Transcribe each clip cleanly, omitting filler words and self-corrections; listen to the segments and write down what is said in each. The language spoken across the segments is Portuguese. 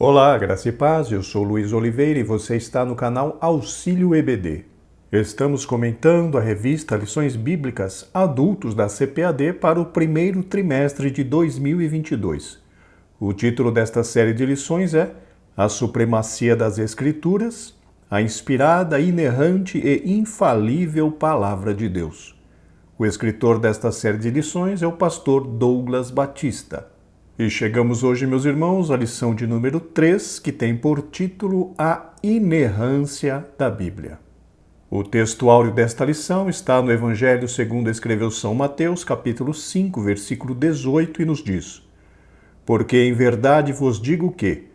Olá, graça e paz, eu sou Luiz Oliveira e você está no canal Auxílio EBD. Estamos comentando a revista Lições Bíblicas Adultos da CPAD para o primeiro trimestre de 2022. O título desta série de lições é A Supremacia das Escrituras, a inspirada, inerrante e infalível Palavra de Deus. O escritor desta série de lições é o pastor Douglas Batista. E chegamos hoje, meus irmãos, à lição de número 3, que tem por título A Inerrância da Bíblia. O texto áureo desta lição está no Evangelho segundo escreveu São Mateus, capítulo 5, versículo 18, e nos diz: Porque em verdade vos digo que,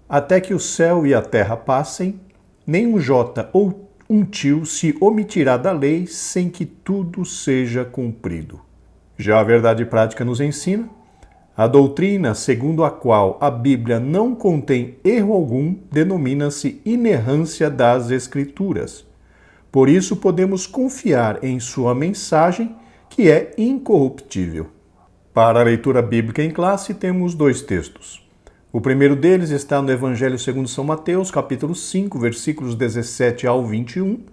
até que o céu e a terra passem, nem um jota ou um tio se omitirá da lei sem que tudo seja cumprido. Já a verdade prática nos ensina: a doutrina segundo a qual a Bíblia não contém erro algum denomina-se inerrância das Escrituras. Por isso podemos confiar em sua mensagem, que é incorruptível. Para a leitura bíblica em classe, temos dois textos. O primeiro deles está no Evangelho segundo São Mateus, capítulo 5, versículos 17 ao 21,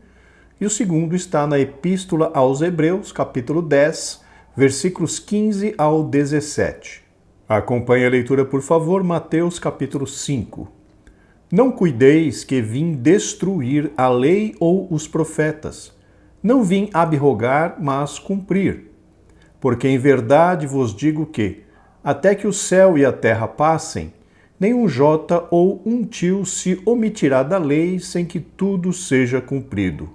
e o segundo está na Epístola aos Hebreus, capítulo 10, versículos 15 ao 17. Acompanhe a leitura, por favor, Mateus capítulo 5. Não cuideis que vim destruir a lei ou os profetas. Não vim abrogar, mas cumprir. Porque em verdade vos digo que, até que o céu e a terra passem, nenhum jota ou um tio se omitirá da lei sem que tudo seja cumprido.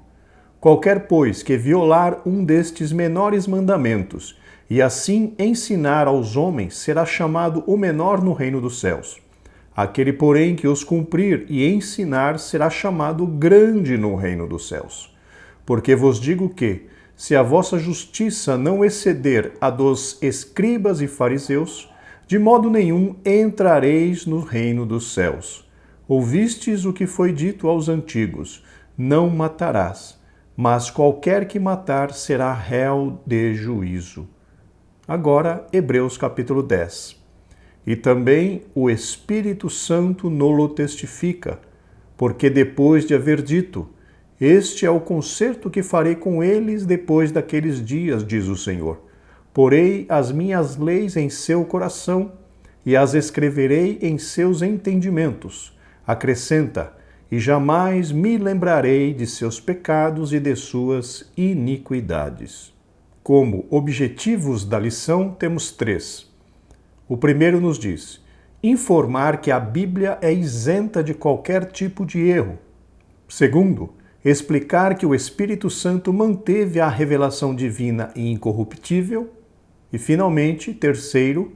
Qualquer, pois, que violar um destes menores mandamentos, e assim ensinar aos homens, será chamado o menor no reino dos céus. Aquele, porém, que os cumprir e ensinar, será chamado grande no reino dos céus. Porque vos digo que, se a vossa justiça não exceder a dos escribas e fariseus, de modo nenhum entrareis no reino dos céus. Ouvistes o que foi dito aos antigos: não matarás, mas qualquer que matar será réu de juízo. Agora, Hebreus capítulo 10. E também o Espírito Santo nolo testifica, porque depois de haver dito: Este é o concerto que farei com eles depois daqueles dias, diz o Senhor. Porei as minhas leis em seu coração e as escreverei em seus entendimentos. Acrescenta: E jamais me lembrarei de seus pecados e de suas iniquidades. Como objetivos da lição, temos três. O primeiro nos diz: informar que a Bíblia é isenta de qualquer tipo de erro. Segundo, explicar que o Espírito Santo manteve a revelação divina incorruptível. E, finalmente, terceiro,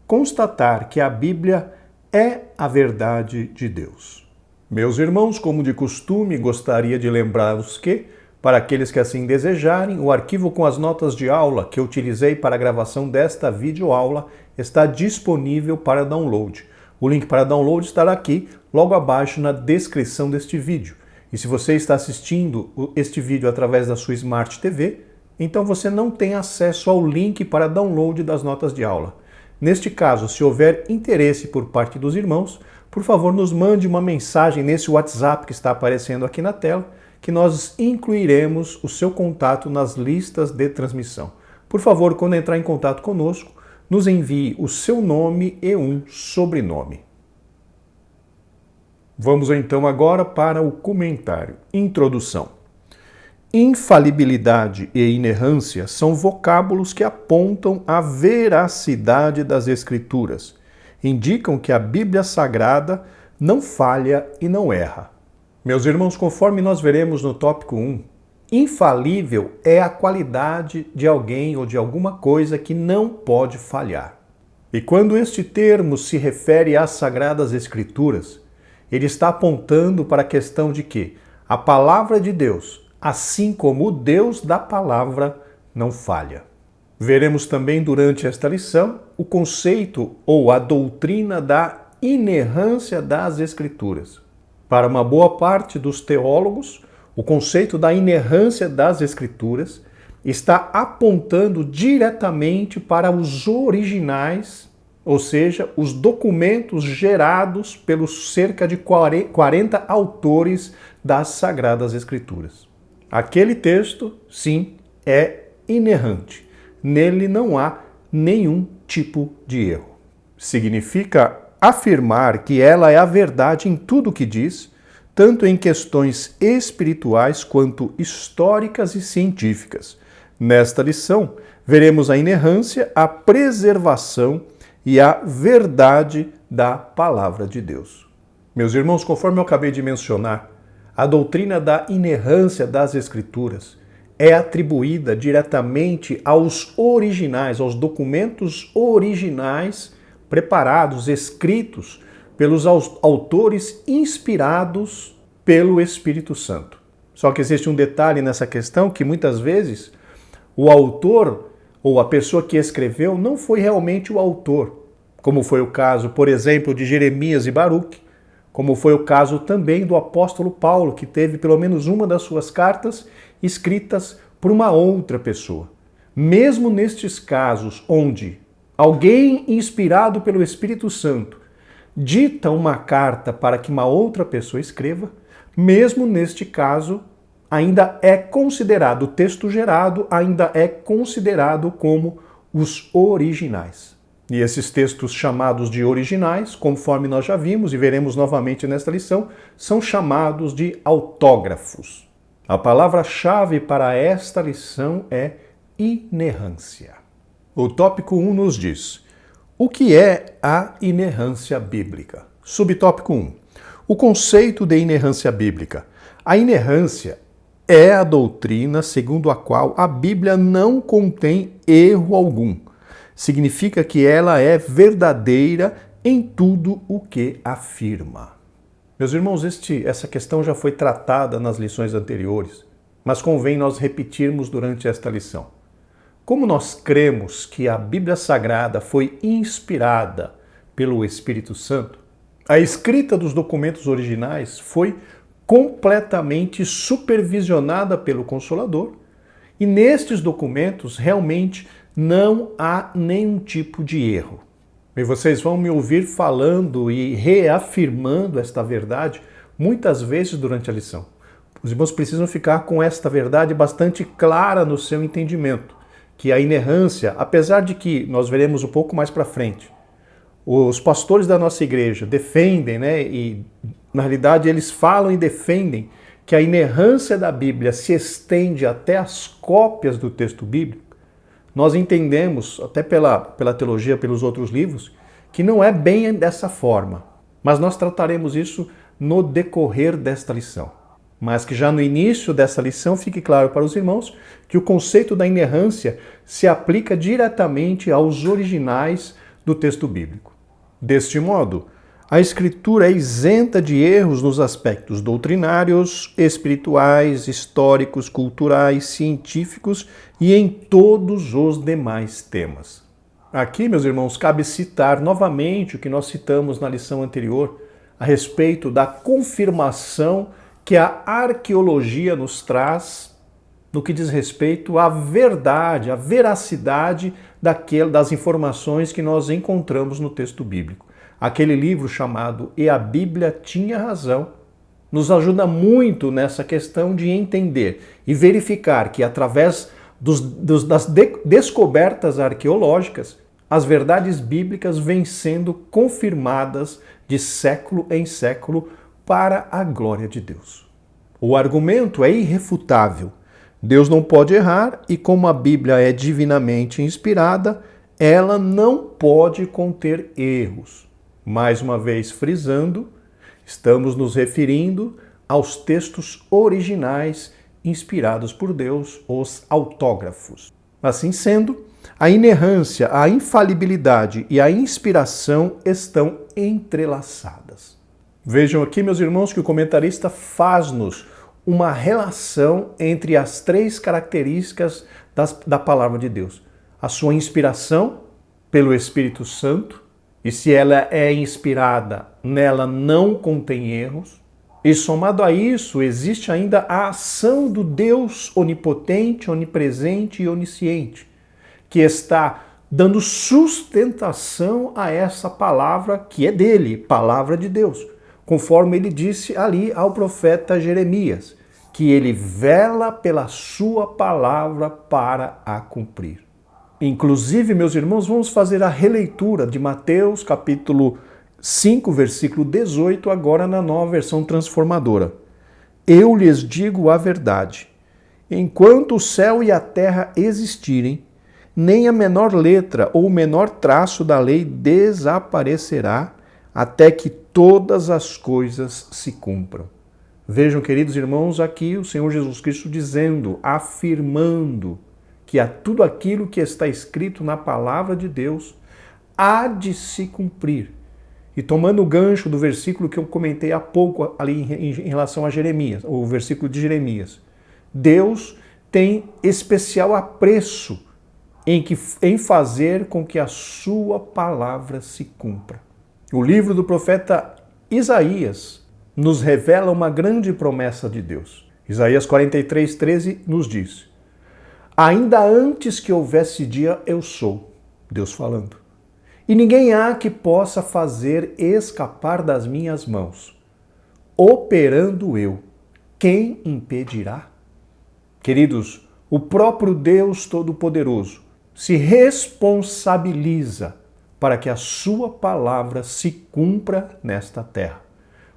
constatar que a Bíblia é a verdade de Deus. Meus irmãos, como de costume, gostaria de lembrá-los que, para aqueles que assim desejarem, o arquivo com as notas de aula que eu utilizei para a gravação desta videoaula está disponível para download. O link para download estará aqui, logo abaixo na descrição deste vídeo. E se você está assistindo este vídeo através da sua Smart TV, então você não tem acesso ao link para download das notas de aula. Neste caso, se houver interesse por parte dos irmãos, por favor, nos mande uma mensagem nesse WhatsApp que está aparecendo aqui na tela, que nós incluiremos o seu contato nas listas de transmissão. Por favor, quando entrar em contato conosco, nos envie o seu nome e um sobrenome. Vamos então agora para o comentário. Introdução. Infalibilidade e inerrância são vocábulos que apontam a veracidade das Escrituras. Indicam que a Bíblia Sagrada não falha e não erra. Meus irmãos, conforme nós veremos no tópico 1, infalível é a qualidade de alguém ou de alguma coisa que não pode falhar. E quando este termo se refere às Sagradas Escrituras, ele está apontando para a questão de que a palavra de Deus, assim como o Deus da palavra, não falha. Veremos também durante esta lição o conceito ou a doutrina da inerrância das Escrituras. Para uma boa parte dos teólogos, o conceito da inerrância das Escrituras está apontando diretamente para os originais ou seja, os documentos gerados pelos cerca de 40 autores das Sagradas Escrituras. Aquele texto, sim, é inerrante. Nele não há nenhum tipo de erro. Significa afirmar que ela é a verdade em tudo o que diz, tanto em questões espirituais quanto históricas e científicas. Nesta lição, veremos a inerrância, a preservação e a verdade da Palavra de Deus. Meus irmãos, conforme eu acabei de mencionar, a doutrina da inerrância das Escrituras é atribuída diretamente aos originais, aos documentos originais preparados, escritos pelos autores inspirados pelo Espírito Santo. Só que existe um detalhe nessa questão que muitas vezes o autor ou a pessoa que escreveu não foi realmente o autor, como foi o caso, por exemplo, de Jeremias e Baruque, como foi o caso também do apóstolo Paulo, que teve pelo menos uma das suas cartas escritas por uma outra pessoa. Mesmo nestes casos onde alguém inspirado pelo Espírito Santo dita uma carta para que uma outra pessoa escreva, mesmo neste caso, ainda é considerado, o texto gerado ainda é considerado como os originais. E esses textos chamados de originais, conforme nós já vimos e veremos novamente nesta lição, são chamados de autógrafos. A palavra-chave para esta lição é inerrância. O tópico 1 nos diz: o que é a inerrância bíblica? Subtópico 1. O conceito de inerrância bíblica. A inerrância é a doutrina segundo a qual a Bíblia não contém erro algum. Significa que ela é verdadeira em tudo o que afirma. Meus irmãos, essa questão já foi tratada nas lições anteriores, mas convém nós repetirmos durante esta lição. Como nós cremos que a Bíblia Sagrada foi inspirada pelo Espírito Santo, a escrita dos documentos originais foi completamente supervisionada pelo Consolador e nestes documentos realmente não há nenhum tipo de erro. E vocês vão me ouvir falando e reafirmando esta verdade muitas vezes durante a lição. Os irmãos precisam ficar com esta verdade bastante clara no seu entendimento, que a inerrância, apesar de que nós veremos um pouco mais para frente, os pastores da nossa igreja defendem, e na realidade eles falam e defendem que a inerrância da Bíblia se estende até as cópias do texto bíblico. Nós entendemos, até pela teologia, pelos outros livros, que não é bem dessa forma. Mas nós trataremos isso no decorrer desta lição. Mas que já no início dessa lição fique claro para os irmãos que o conceito da inerrância se aplica diretamente aos originais do texto bíblico. Deste modo, a Escritura é isenta de erros nos aspectos doutrinários, espirituais, históricos, culturais, científicos e em todos os demais temas. Aqui, meus irmãos, cabe citar novamente o que nós citamos na lição anterior a respeito da confirmação que a arqueologia nos traz no que diz respeito à verdade, à veracidade das informações que nós encontramos no texto bíblico. Aquele livro chamado E a Bíblia Tinha Razão nos ajuda muito nessa questão de entender e verificar que através das descobertas arqueológicas, as verdades bíblicas vêm sendo confirmadas de século em século para a glória de Deus. O argumento é irrefutável. Deus não pode errar e como a Bíblia é divinamente inspirada, ela não pode conter erros. Mais uma vez frisando, estamos nos referindo aos textos originais inspirados por Deus, os autógrafos. Assim sendo, a inerrância, a infalibilidade e a inspiração estão entrelaçadas. Vejam aqui, meus irmãos, que o comentarista faz-nos uma relação entre as três características da palavra de Deus. A sua inspiração pelo Espírito Santo, e se ela é inspirada, nela não contém erros. E somado a isso, existe ainda a ação do Deus onipotente, onipresente e onisciente, que está dando sustentação a essa palavra que é dele, palavra de Deus, conforme ele disse ali ao profeta Jeremias, que ele vela pela sua palavra para a cumprir. Inclusive, meus irmãos, vamos fazer a releitura de Mateus capítulo 5, versículo 18, agora na nova versão transformadora. Eu lhes digo a verdade, enquanto o céu e a terra existirem, nem a menor letra ou o menor traço da lei desaparecerá até que todas as coisas se cumpram. Vejam, queridos irmãos, aqui o Senhor Jesus Cristo dizendo, afirmando que tudo aquilo que está escrito na palavra de Deus há de se cumprir. E tomando o gancho do versículo que eu comentei há pouco ali em relação a Jeremias, o versículo de Jeremias, Deus tem especial apreço em fazer com que a sua palavra se cumpra. O livro do profeta Isaías nos revela uma grande promessa de Deus. Isaías 43:13 nos diz: ainda antes que houvesse dia, eu sou, Deus falando. E ninguém há que possa fazer escapar das minhas mãos. Operando eu, quem impedirá? Queridos, o próprio Deus Todo-Poderoso se responsabiliza para que a sua palavra se cumpra nesta terra,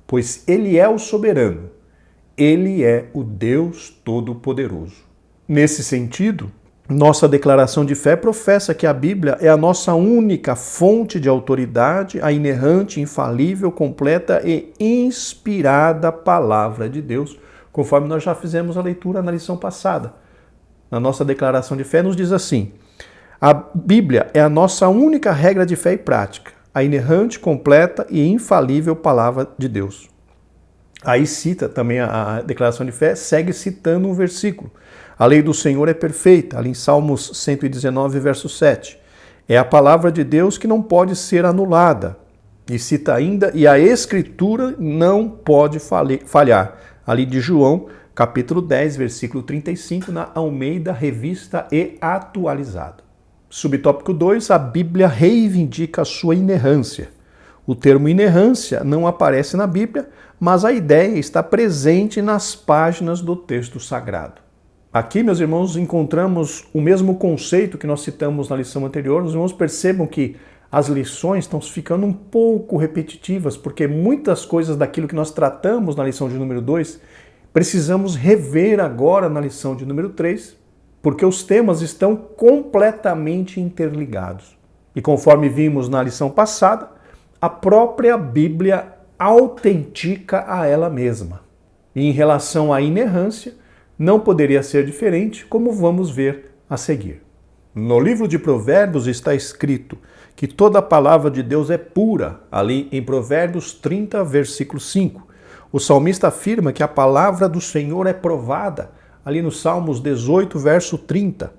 pois Ele é o soberano, Ele é o Deus Todo-Poderoso. Nesse sentido, nossa declaração de fé professa que a Bíblia é a nossa única fonte de autoridade, a inerrante, infalível, completa e inspirada palavra de Deus, conforme nós já fizemos a leitura na lição passada. Na nossa declaração de fé nos diz assim: a Bíblia é a nossa única regra de fé e prática, a inerrante, completa e infalível palavra de Deus. Aí cita também a declaração de fé, segue citando um versículo. A lei do Senhor é perfeita, ali em Salmos 119, verso 7. É a palavra de Deus que não pode ser anulada. E cita ainda, e a Escritura não pode falhar. Ali de João, capítulo 10, versículo 35, na Almeida Revista e Atualizada. Subtópico 2, a Bíblia reivindica a sua inerrância. O termo inerrância não aparece na Bíblia, mas a ideia está presente nas páginas do texto sagrado. Aqui, meus irmãos, encontramos o mesmo conceito que nós citamos na lição anterior. Os irmãos percebam que as lições estão ficando um pouco repetitivas, porque muitas coisas daquilo que nós tratamos na lição de número 2, precisamos rever agora na lição de número 3, porque os temas estão completamente interligados. E conforme vimos na lição passada, a própria Bíblia autentica a ela mesma. E em relação à inerrância, não poderia ser diferente, como vamos ver a seguir. No livro de Provérbios está escrito que toda a palavra de Deus é pura, ali em Provérbios 30, versículo 5. O salmista afirma que a palavra do Senhor é provada, ali no Salmos 18, verso 30.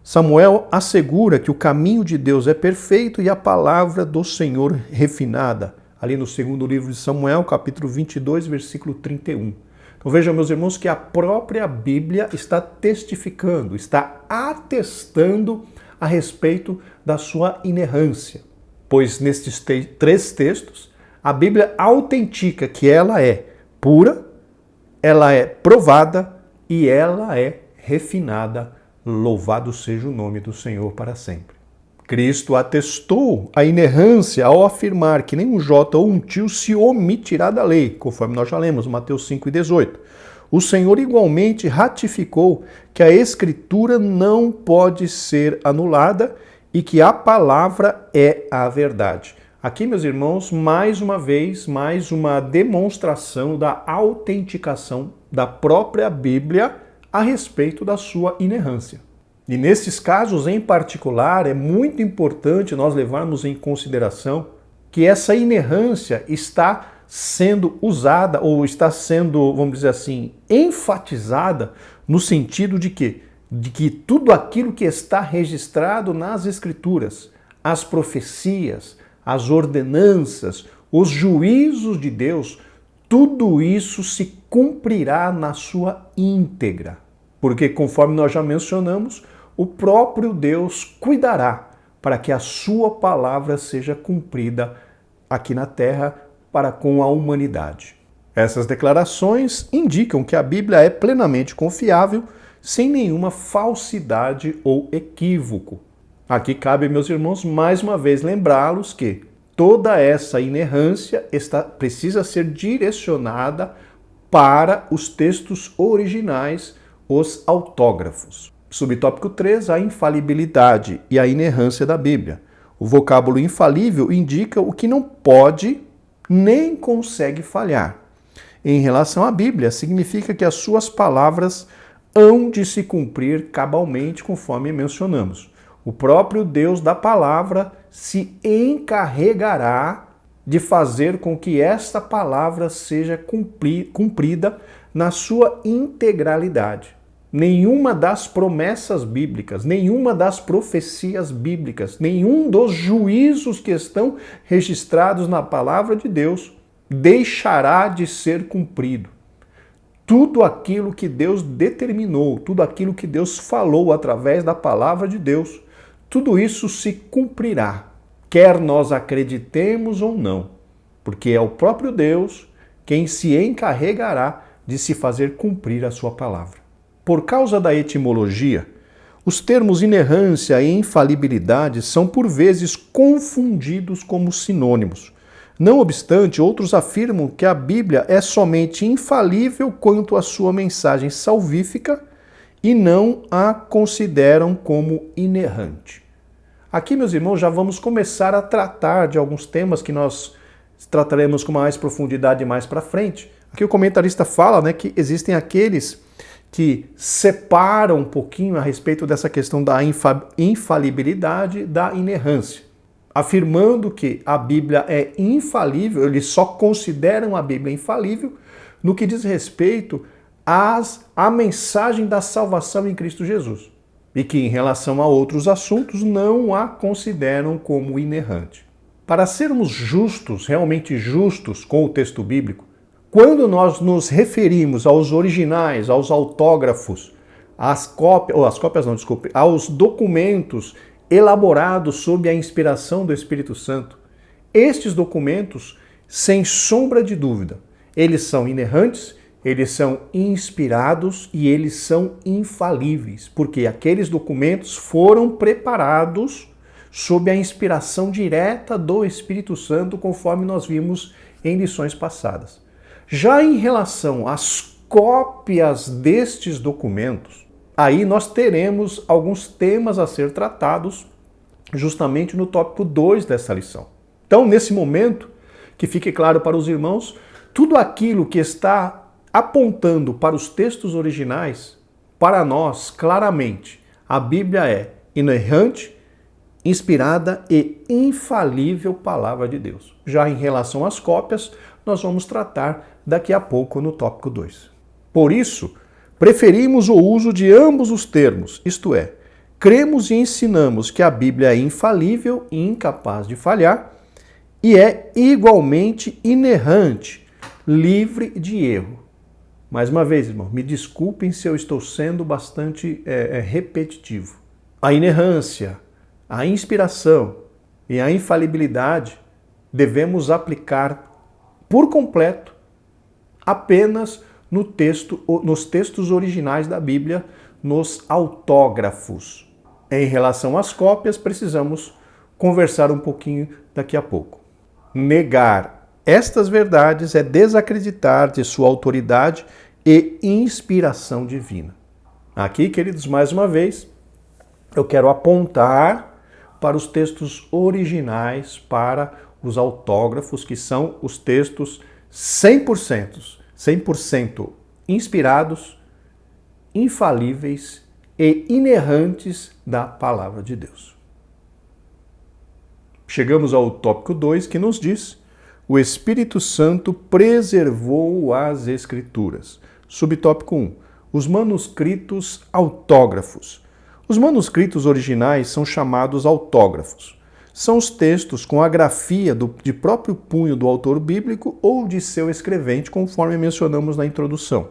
Samuel assegura que o caminho de Deus é perfeito e a palavra do Senhor refinada, ali no segundo livro de Samuel, capítulo 22, versículo 31. Então vejam, meus irmãos, que a própria Bíblia está testificando, está atestando a respeito da sua inerrância. Pois nestes 3 textos, a Bíblia autentica que ela é pura, ela é provada e ela é refinada. Louvado seja o nome do Senhor para sempre. Cristo atestou a inerrância ao afirmar que nem um jota ou um tio se omitirá da lei, conforme nós já lemos, Mateus 5:18. O Senhor igualmente ratificou que a Escritura não pode ser anulada e que a palavra é a verdade. Aqui, meus irmãos, mais uma vez, mais uma demonstração da autenticação da própria Bíblia a respeito da sua inerrância. E nesses casos em particular, é muito importante nós levarmos em consideração que essa inerrância está sendo usada ou está sendo, vamos dizer assim, enfatizada no sentido de que tudo aquilo que está registrado nas Escrituras, as profecias, as ordenanças, os juízos de Deus, tudo isso se cumprirá na sua íntegra. Porque, conforme nós já mencionamos, o próprio Deus cuidará para que a sua palavra seja cumprida aqui na terra para com a humanidade. Essas declarações indicam que a Bíblia é plenamente confiável, sem nenhuma falsidade ou equívoco. Aqui cabe, meus irmãos, mais uma vez lembrá-los que toda essa inerrância precisa ser direcionada para os textos originais, os autógrafos. Subtópico 3, a infalibilidade e a inerrância da Bíblia. O vocábulo infalível indica o que não pode nem consegue falhar. Em relação à Bíblia, significa que as suas palavras hão de se cumprir cabalmente, conforme mencionamos. O próprio Deus da palavra se encarregará de fazer com que esta palavra seja cumprida na sua integralidade. Nenhuma das promessas bíblicas, nenhuma das profecias bíblicas, nenhum dos juízos que estão registrados na palavra de Deus deixará de ser cumprido. Tudo aquilo que Deus determinou, tudo aquilo que Deus falou através da palavra de Deus, tudo isso se cumprirá, quer nós acreditemos ou não, porque é o próprio Deus quem se encarregará de se fazer cumprir a sua palavra. Por causa da etimologia, os termos inerrância e infalibilidade são por vezes confundidos como sinônimos. Não obstante, outros afirmam que a Bíblia é somente infalível quanto à sua mensagem salvífica e não a consideram como inerrante. Aqui, meus irmãos, já vamos começar a tratar de alguns temas que nós trataremos com mais profundidade mais para frente. Aqui o comentarista fala, que existem aqueles que separam um pouquinho a respeito dessa questão da infalibilidade da inerrância, afirmando que a Bíblia é infalível, eles só consideram a Bíblia infalível no que diz respeito à mensagem da salvação em Cristo Jesus, e que em relação a outros assuntos não a consideram como inerrante. Para sermos justos, realmente justos com o texto bíblico, quando nós nos referimos aos originais, aos autógrafos, aos documentos elaborados sob a inspiração do Espírito Santo, estes documentos, sem sombra de dúvida, eles são inerrantes, eles são inspirados e eles são infalíveis, porque aqueles documentos foram preparados sob a inspiração direta do Espírito Santo, conforme nós vimos em lições passadas. Já em relação às cópias destes documentos, aí nós teremos alguns temas a ser tratados justamente no tópico 2 dessa lição. Então, nesse momento, que fique claro para os irmãos, tudo aquilo que está apontando para os textos originais, para nós, claramente, a Bíblia é inerrante, inspirada e infalível palavra de Deus. Já em relação às cópias, nós vamos tratar daqui a pouco no tópico 2. Por isso, preferimos o uso de ambos os termos, isto é, cremos e ensinamos que a Bíblia é infalível e incapaz de falhar e é igualmente inerrante, livre de erro. Mais uma vez, irmão, me desculpem se eu estou sendo bastante repetitivo. A inerrância, a inspiração e a infalibilidade devemos aplicar por completo apenas nos textos originais da Bíblia, nos autógrafos. Em relação às cópias, precisamos conversar um pouquinho daqui a pouco. Negar estas verdades é desacreditar de sua autoridade e inspiração divina. Aqui, queridos, mais uma vez, eu quero apontar para os textos originais, para os autógrafos, que são os textos 100% inspirados, infalíveis e inerrantes da palavra de Deus. Chegamos ao tópico 2, que nos diz: o Espírito Santo preservou as Escrituras. Subtópico 1. Os manuscritos autógrafos. Os manuscritos originais são chamados autógrafos. São os textos com a grafia de próprio punho do autor bíblico ou de seu escrevente, conforme mencionamos na introdução.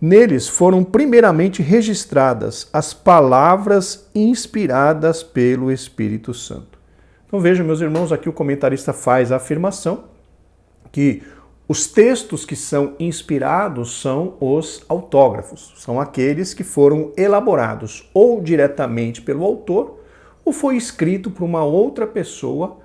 Neles foram primeiramente registradas as palavras inspiradas pelo Espírito Santo. Então vejam, meus irmãos, aqui o comentarista faz a afirmação que os textos que são inspirados são os autógrafos, são aqueles que foram elaborados ou diretamente pelo autor ou foi escrito por uma outra pessoa,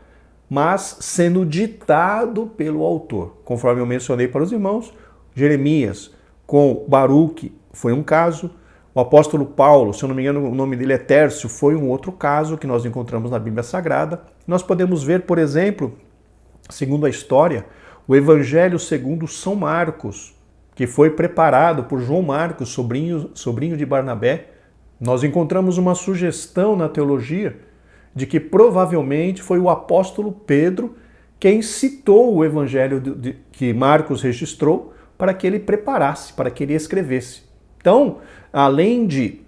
mas sendo ditado pelo autor. Conforme eu mencionei para os irmãos, Jeremias com Baruque foi um caso, o apóstolo Paulo, se eu não me engano o nome dele é Tércio, foi um outro caso que nós encontramos na Bíblia Sagrada. Nós podemos ver, por exemplo, segundo a história, o Evangelho segundo São Marcos, que foi preparado por João Marcos, sobrinho de Barnabé. Nós encontramos uma sugestão na teologia de que provavelmente foi o apóstolo Pedro quem citou o Evangelho que Marcos registrou para que ele preparasse, para que ele escrevesse. Então, além de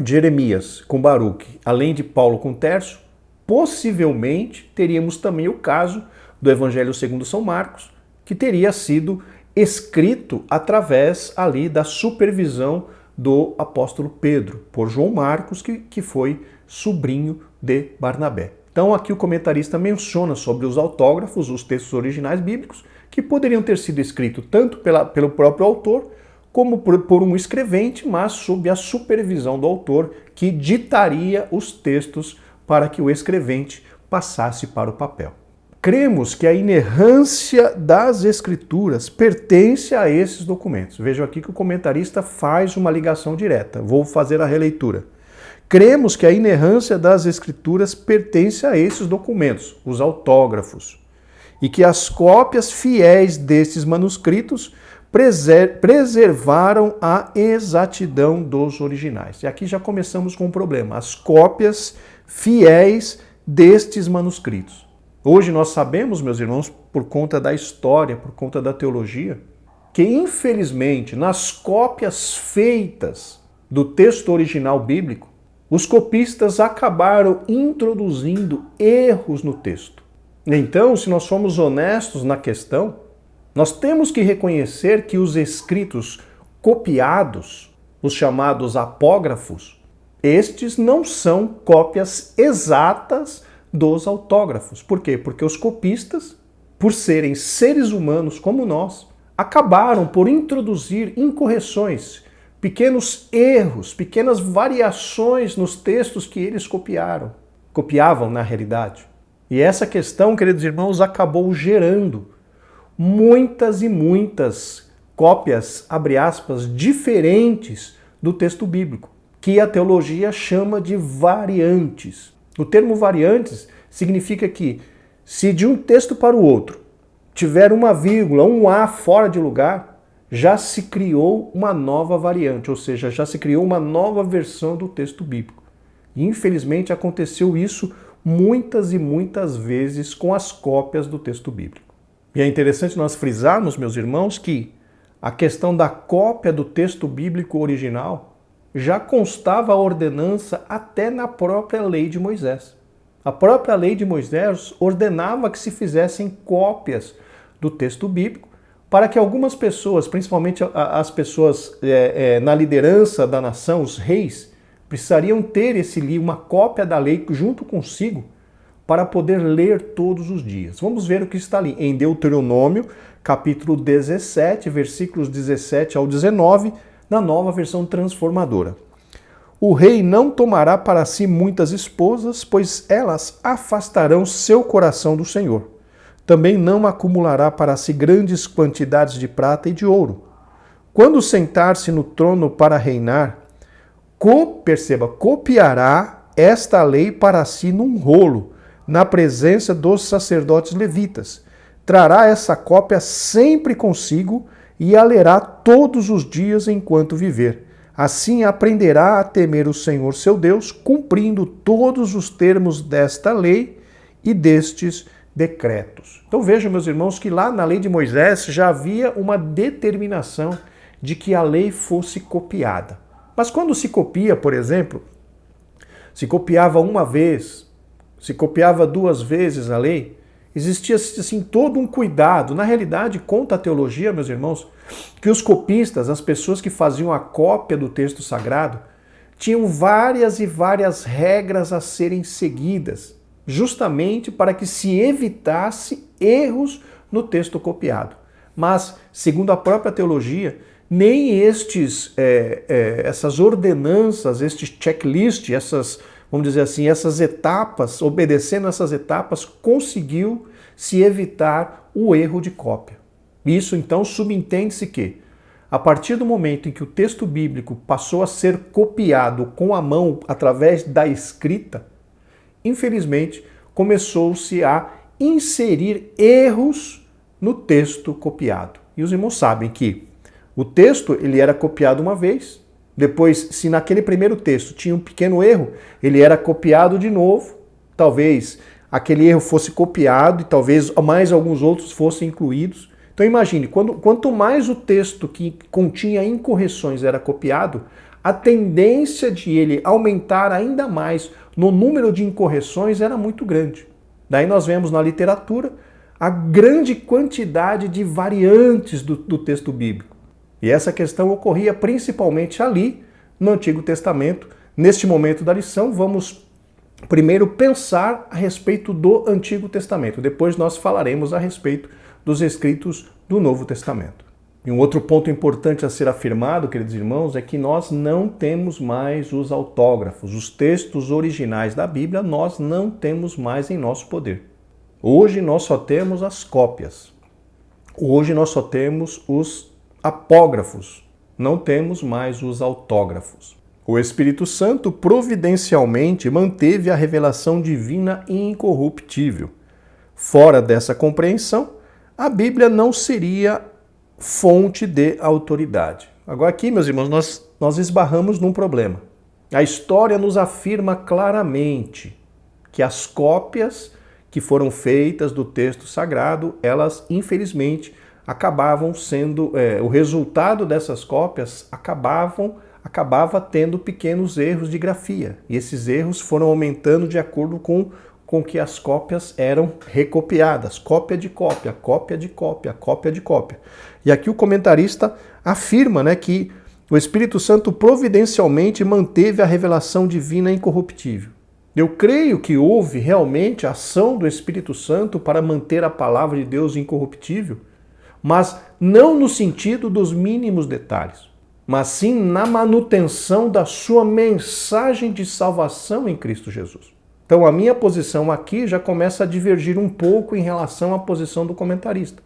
Jeremias com Baruque, além de Paulo com Tércio, possivelmente teríamos também o caso do Evangelho segundo São Marcos, que teria sido escrito através ali da supervisão do apóstolo Pedro, por João Marcos, que foi sobrinho de Barnabé. Então aqui o comentarista menciona sobre os autógrafos, os textos originais bíblicos, que poderiam ter sido escritos tanto pelo próprio autor, como por um escrevente, mas sob a supervisão do autor, que ditaria os textos para que o escrevente passasse para o papel. Cremos que a inerrância das Escrituras pertence a esses documentos. Vejam aqui que o comentarista faz uma ligação direta. Vou fazer a releitura. Cremos que a inerrância das Escrituras pertence a esses documentos, os autógrafos, e que as cópias fiéis destes manuscritos preservaram a exatidão dos originais. E aqui já começamos com um problema. As cópias fiéis destes manuscritos. Hoje nós sabemos, meus irmãos, por conta da história, por conta da teologia, que infelizmente nas cópias feitas do texto original bíblico, os copistas acabaram introduzindo erros no texto. Então, se nós formos honestos na questão, nós temos que reconhecer que os escritos copiados, os chamados apógrafos, estes não são cópias exatas dos autógrafos. Por quê? Porque os copistas, por serem seres humanos como nós, acabaram por introduzir incorreções, pequenos erros, pequenas variações nos textos que eles copiavam na realidade. E essa questão, queridos irmãos, acabou gerando muitas e muitas cópias, abre aspas, diferentes do texto bíblico, que a teologia chama de variantes. O termo variantes significa que, se de um texto para o outro tiver uma vírgula, um A fora de lugar, já se criou uma nova variante, ou seja, já se criou uma nova versão do texto bíblico. E, infelizmente, aconteceu isso muitas e muitas vezes com as cópias do texto bíblico. E é interessante nós frisarmos, meus irmãos, que a questão da cópia do texto bíblico original já constava a ordenança até na própria lei de Moisés. A própria lei de Moisés ordenava que se fizessem cópias do texto bíblico para que algumas pessoas, principalmente as pessoas na liderança da nação, os reis, precisariam ter uma cópia da lei junto consigo para poder ler todos os dias. Vamos ver o que está ali em Deuteronômio, capítulo 17, versículos 17 ao 19, na Nova Versão Transformadora. O rei não tomará para si muitas esposas, pois elas afastarão seu coração do Senhor. Também não acumulará para si grandes quantidades de prata e de ouro. Quando sentar-se no trono para reinar, copiará esta lei para si num rolo, na presença dos sacerdotes levitas. Trará essa cópia sempre consigo e a lerá todos os dias enquanto viver. Assim aprenderá a temer o Senhor seu Deus, cumprindo todos os termos desta lei e destes decretos. Então vejam, meus irmãos, que lá na lei de Moisés já havia uma determinação de que a lei fosse copiada. Mas quando se copia, por exemplo, se copiava uma vez, se copiava 2 vezes a lei, Existia assim todo um cuidado. Na realidade, conta a teologia, meus irmãos, que os copistas, as pessoas que faziam a cópia do texto sagrado, tinham várias e várias regras a serem seguidas, justamente para que se evitasse erros no texto copiado. Mas, segundo a própria teologia, nem essas ordenanças, estes checklist, vamos dizer assim, essas etapas, obedecendo essas etapas, conseguiu se evitar o erro de cópia. Isso então subentende-se que, a partir do momento em que o texto bíblico passou a ser copiado com a mão através da escrita, infelizmente começou-se a inserir erros no texto copiado. E os irmãos sabem que o texto ele era copiado uma vez, depois, se naquele primeiro texto tinha um pequeno erro, ele era copiado de novo, talvez aquele erro fosse copiado e talvez mais alguns outros fossem incluídos. Então imagine, quanto mais o texto que continha incorreções era copiado, a tendência de ele aumentar ainda mais no número de incorreções era muito grande. Daí nós vemos na literatura a grande quantidade de variantes do texto bíblico. E essa questão ocorria principalmente ali no Antigo Testamento. Neste momento da lição, vamos primeiro pensar a respeito do Antigo Testamento. Depois nós falaremos a respeito dos escritos do Novo Testamento. E um outro ponto importante a ser afirmado, queridos irmãos, é que nós não temos mais os autógrafos, os textos originais da Bíblia, nós não temos mais em nosso poder. Hoje nós só temos as cópias. Hoje nós só temos os apógrafos, não temos mais os autógrafos. O Espírito Santo providencialmente manteve a revelação divina incorruptível. Fora dessa compreensão, a Bíblia não seria fonte de autoridade. Agora aqui, meus irmãos, nós esbarramos num problema. A história nos afirma claramente que as cópias que foram feitas do texto sagrado, elas, infelizmente, acabavam sendo, o resultado dessas cópias acabava tendo pequenos erros de grafia. E esses erros foram aumentando de acordo com que as cópias eram recopiadas. Cópia de cópia, cópia de cópia, cópia de cópia. E aqui o comentarista afirma, que o Espírito Santo providencialmente manteve a revelação divina incorruptível. Eu creio que houve realmente a ação do Espírito Santo para manter a palavra de Deus incorruptível, mas não no sentido dos mínimos detalhes, mas sim na manutenção da sua mensagem de salvação em Cristo Jesus. Então a minha posição aqui já começa a divergir um pouco em relação à posição do comentarista.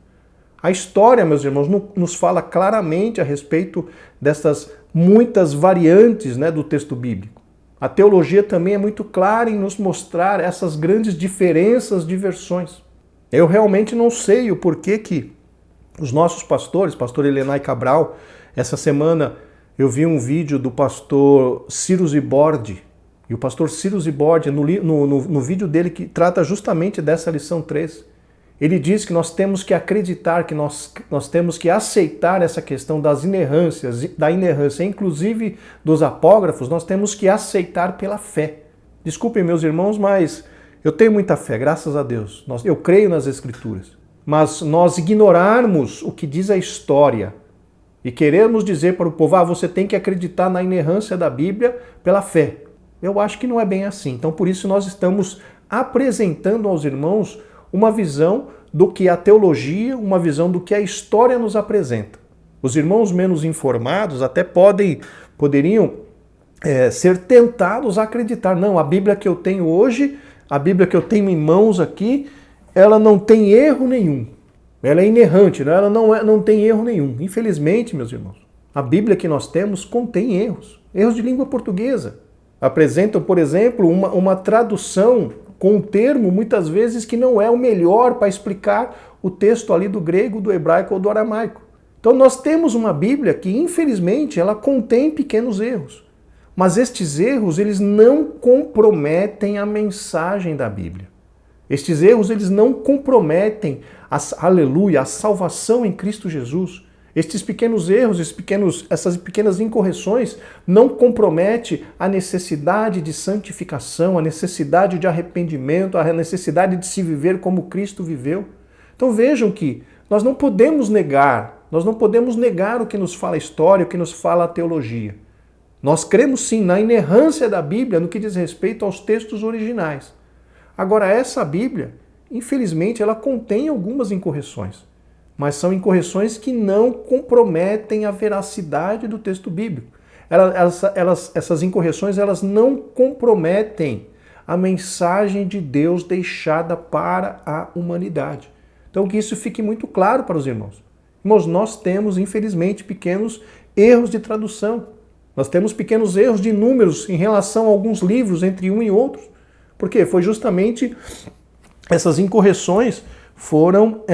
A história, meus irmãos, nos fala claramente a respeito dessas muitas variantes do texto bíblico. A teologia também é muito clara em nos mostrar essas grandes diferenças de versões. Eu realmente não sei o porquê que os nossos pastores, pastor Helenay Cabral, essa semana eu vi um vídeo do pastor Ciro Zibordi, e o pastor Ciro Zibordi, no vídeo dele que trata justamente dessa lição 3, ele diz que nós temos que acreditar, que nós temos que aceitar essa questão das inerrâncias, da inerrância, inclusive dos apógrafos, nós temos que aceitar pela fé. Desculpem, meus irmãos, mas eu tenho muita fé, graças a Deus. Eu creio nas Escrituras. Mas nós ignorarmos o que diz a história e queremos dizer para o povo, você tem que acreditar na inerrância da Bíblia pela fé. Eu acho que não é bem assim. Então, por isso, nós estamos apresentando aos irmãos uma visão do que a teologia, uma visão do que a história nos apresenta. Os irmãos menos informados até poderiam ser tentados a acreditar, não, a Bíblia que eu tenho hoje, a Bíblia que eu tenho em mãos aqui, ela não tem erro nenhum. Ela é inerrante, ela não tem erro nenhum. Infelizmente, meus irmãos, a Bíblia que nós temos contém erros de língua portuguesa. Apresentam, por exemplo, uma tradução com um termo, muitas vezes, que não é o melhor para explicar o texto ali do grego, do hebraico ou do aramaico. Então nós temos uma Bíblia que, infelizmente, ela contém pequenos erros. Mas estes erros, eles não comprometem a mensagem da Bíblia. Estes erros, eles não comprometem a salvação em Cristo Jesus. Estes pequenos erros, essas pequenas incorreções não comprometem a necessidade de santificação, a necessidade de arrependimento, a necessidade de se viver como Cristo viveu. Então vejam que nós não podemos negar o que nos fala a história, o que nos fala a teologia. Nós cremos sim na inerrância da Bíblia no que diz respeito aos textos originais. Agora, essa Bíblia, infelizmente, ela contém algumas incorreções. Mas são incorreções que não comprometem a veracidade do texto bíblico. Essas incorreções elas não comprometem a mensagem de Deus deixada para a humanidade. Então que isso fique muito claro para os irmãos. Irmãos, nós temos, infelizmente, pequenos erros de tradução. Nós temos pequenos erros de números em relação a alguns livros entre um e outro. Por quê? Foi justamente essas incorreções foram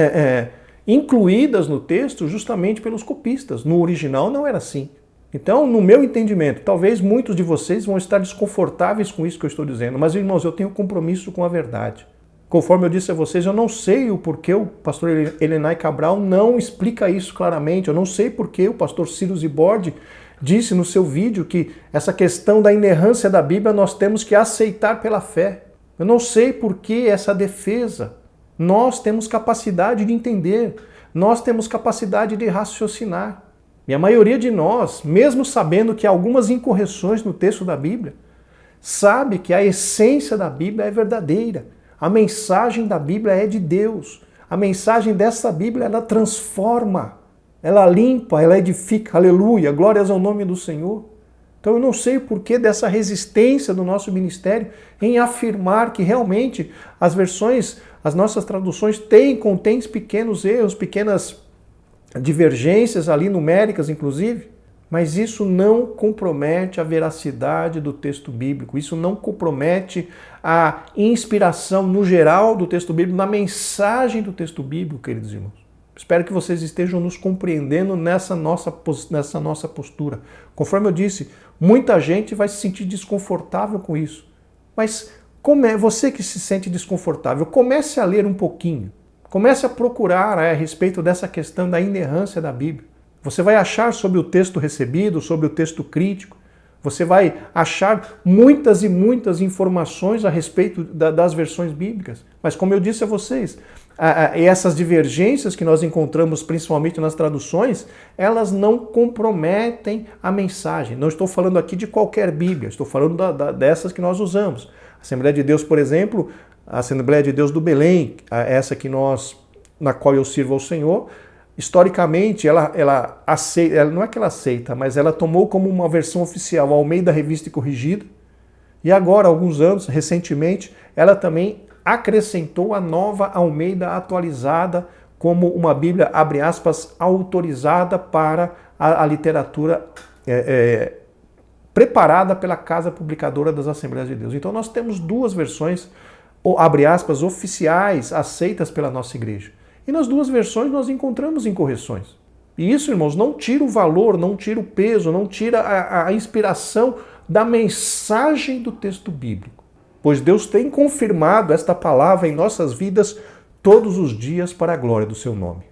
incluídas no texto justamente pelos copistas. No original não era assim. Então, no meu entendimento, talvez muitos de vocês vão estar desconfortáveis com isso que eu estou dizendo, mas, irmãos, eu tenho compromisso com a verdade. Conforme eu disse a vocês, eu não sei o porquê o pastor Elenay Cabral não explica isso claramente, eu não sei porquê o pastor Ciro Zibordi disse no seu vídeo que essa questão da inerrância da Bíblia nós temos que aceitar pela fé. Eu não sei porquê essa defesa. Nós temos capacidade de entender, nós temos capacidade de raciocinar. E a maioria de nós, mesmo sabendo que há algumas incorreções no texto da Bíblia, sabe que a essência da Bíblia é verdadeira. A mensagem da Bíblia é de Deus. A mensagem dessa Bíblia, ela transforma, ela limpa, ela edifica. Aleluia, glórias ao nome do Senhor. Então eu não sei o porquê dessa resistência do nosso ministério em afirmar que realmente as nossas traduções contêm pequenos erros, pequenas divergências ali numéricas, inclusive, mas isso não compromete a veracidade do texto bíblico, isso não compromete a inspiração no geral do texto bíblico, na mensagem do texto bíblico, queridos irmãos. Espero que vocês estejam nos compreendendo nessa nossa postura. Conforme eu disse, muita gente vai se sentir desconfortável com isso. Mas você que se sente desconfortável, comece a ler um pouquinho. Comece a procurar a respeito dessa questão da inerrância da Bíblia. Você vai achar sobre o texto recebido, sobre o texto crítico. Você vai achar muitas e muitas informações a respeito das versões bíblicas. Mas como eu disse a vocês, essas divergências que nós encontramos principalmente nas traduções, elas não comprometem a mensagem. Não estou falando aqui de qualquer Bíblia, estou falando dessas que nós usamos. A Assembleia de Deus, por exemplo, a Assembleia de Deus do Belém, essa na qual eu sirvo ao Senhor, historicamente, ela aceita, não é que ela aceita, mas ela tomou como uma versão oficial a Almeida Revista e Corrigida, e agora, há alguns anos, recentemente, ela também acrescentou a nova Almeida atualizada como uma Bíblia, abre aspas, autorizada para a literatura preparada pela Casa Publicadora das Assembleias de Deus. Então nós temos duas versões, abre aspas, oficiais, aceitas pela nossa igreja. E nas duas versões nós encontramos incorreções. E isso, irmãos, não tira o valor, não tira o peso, não tira a inspiração da mensagem do texto bíblico. Pois Deus tem confirmado esta palavra em nossas vidas todos os dias para a glória do seu nome.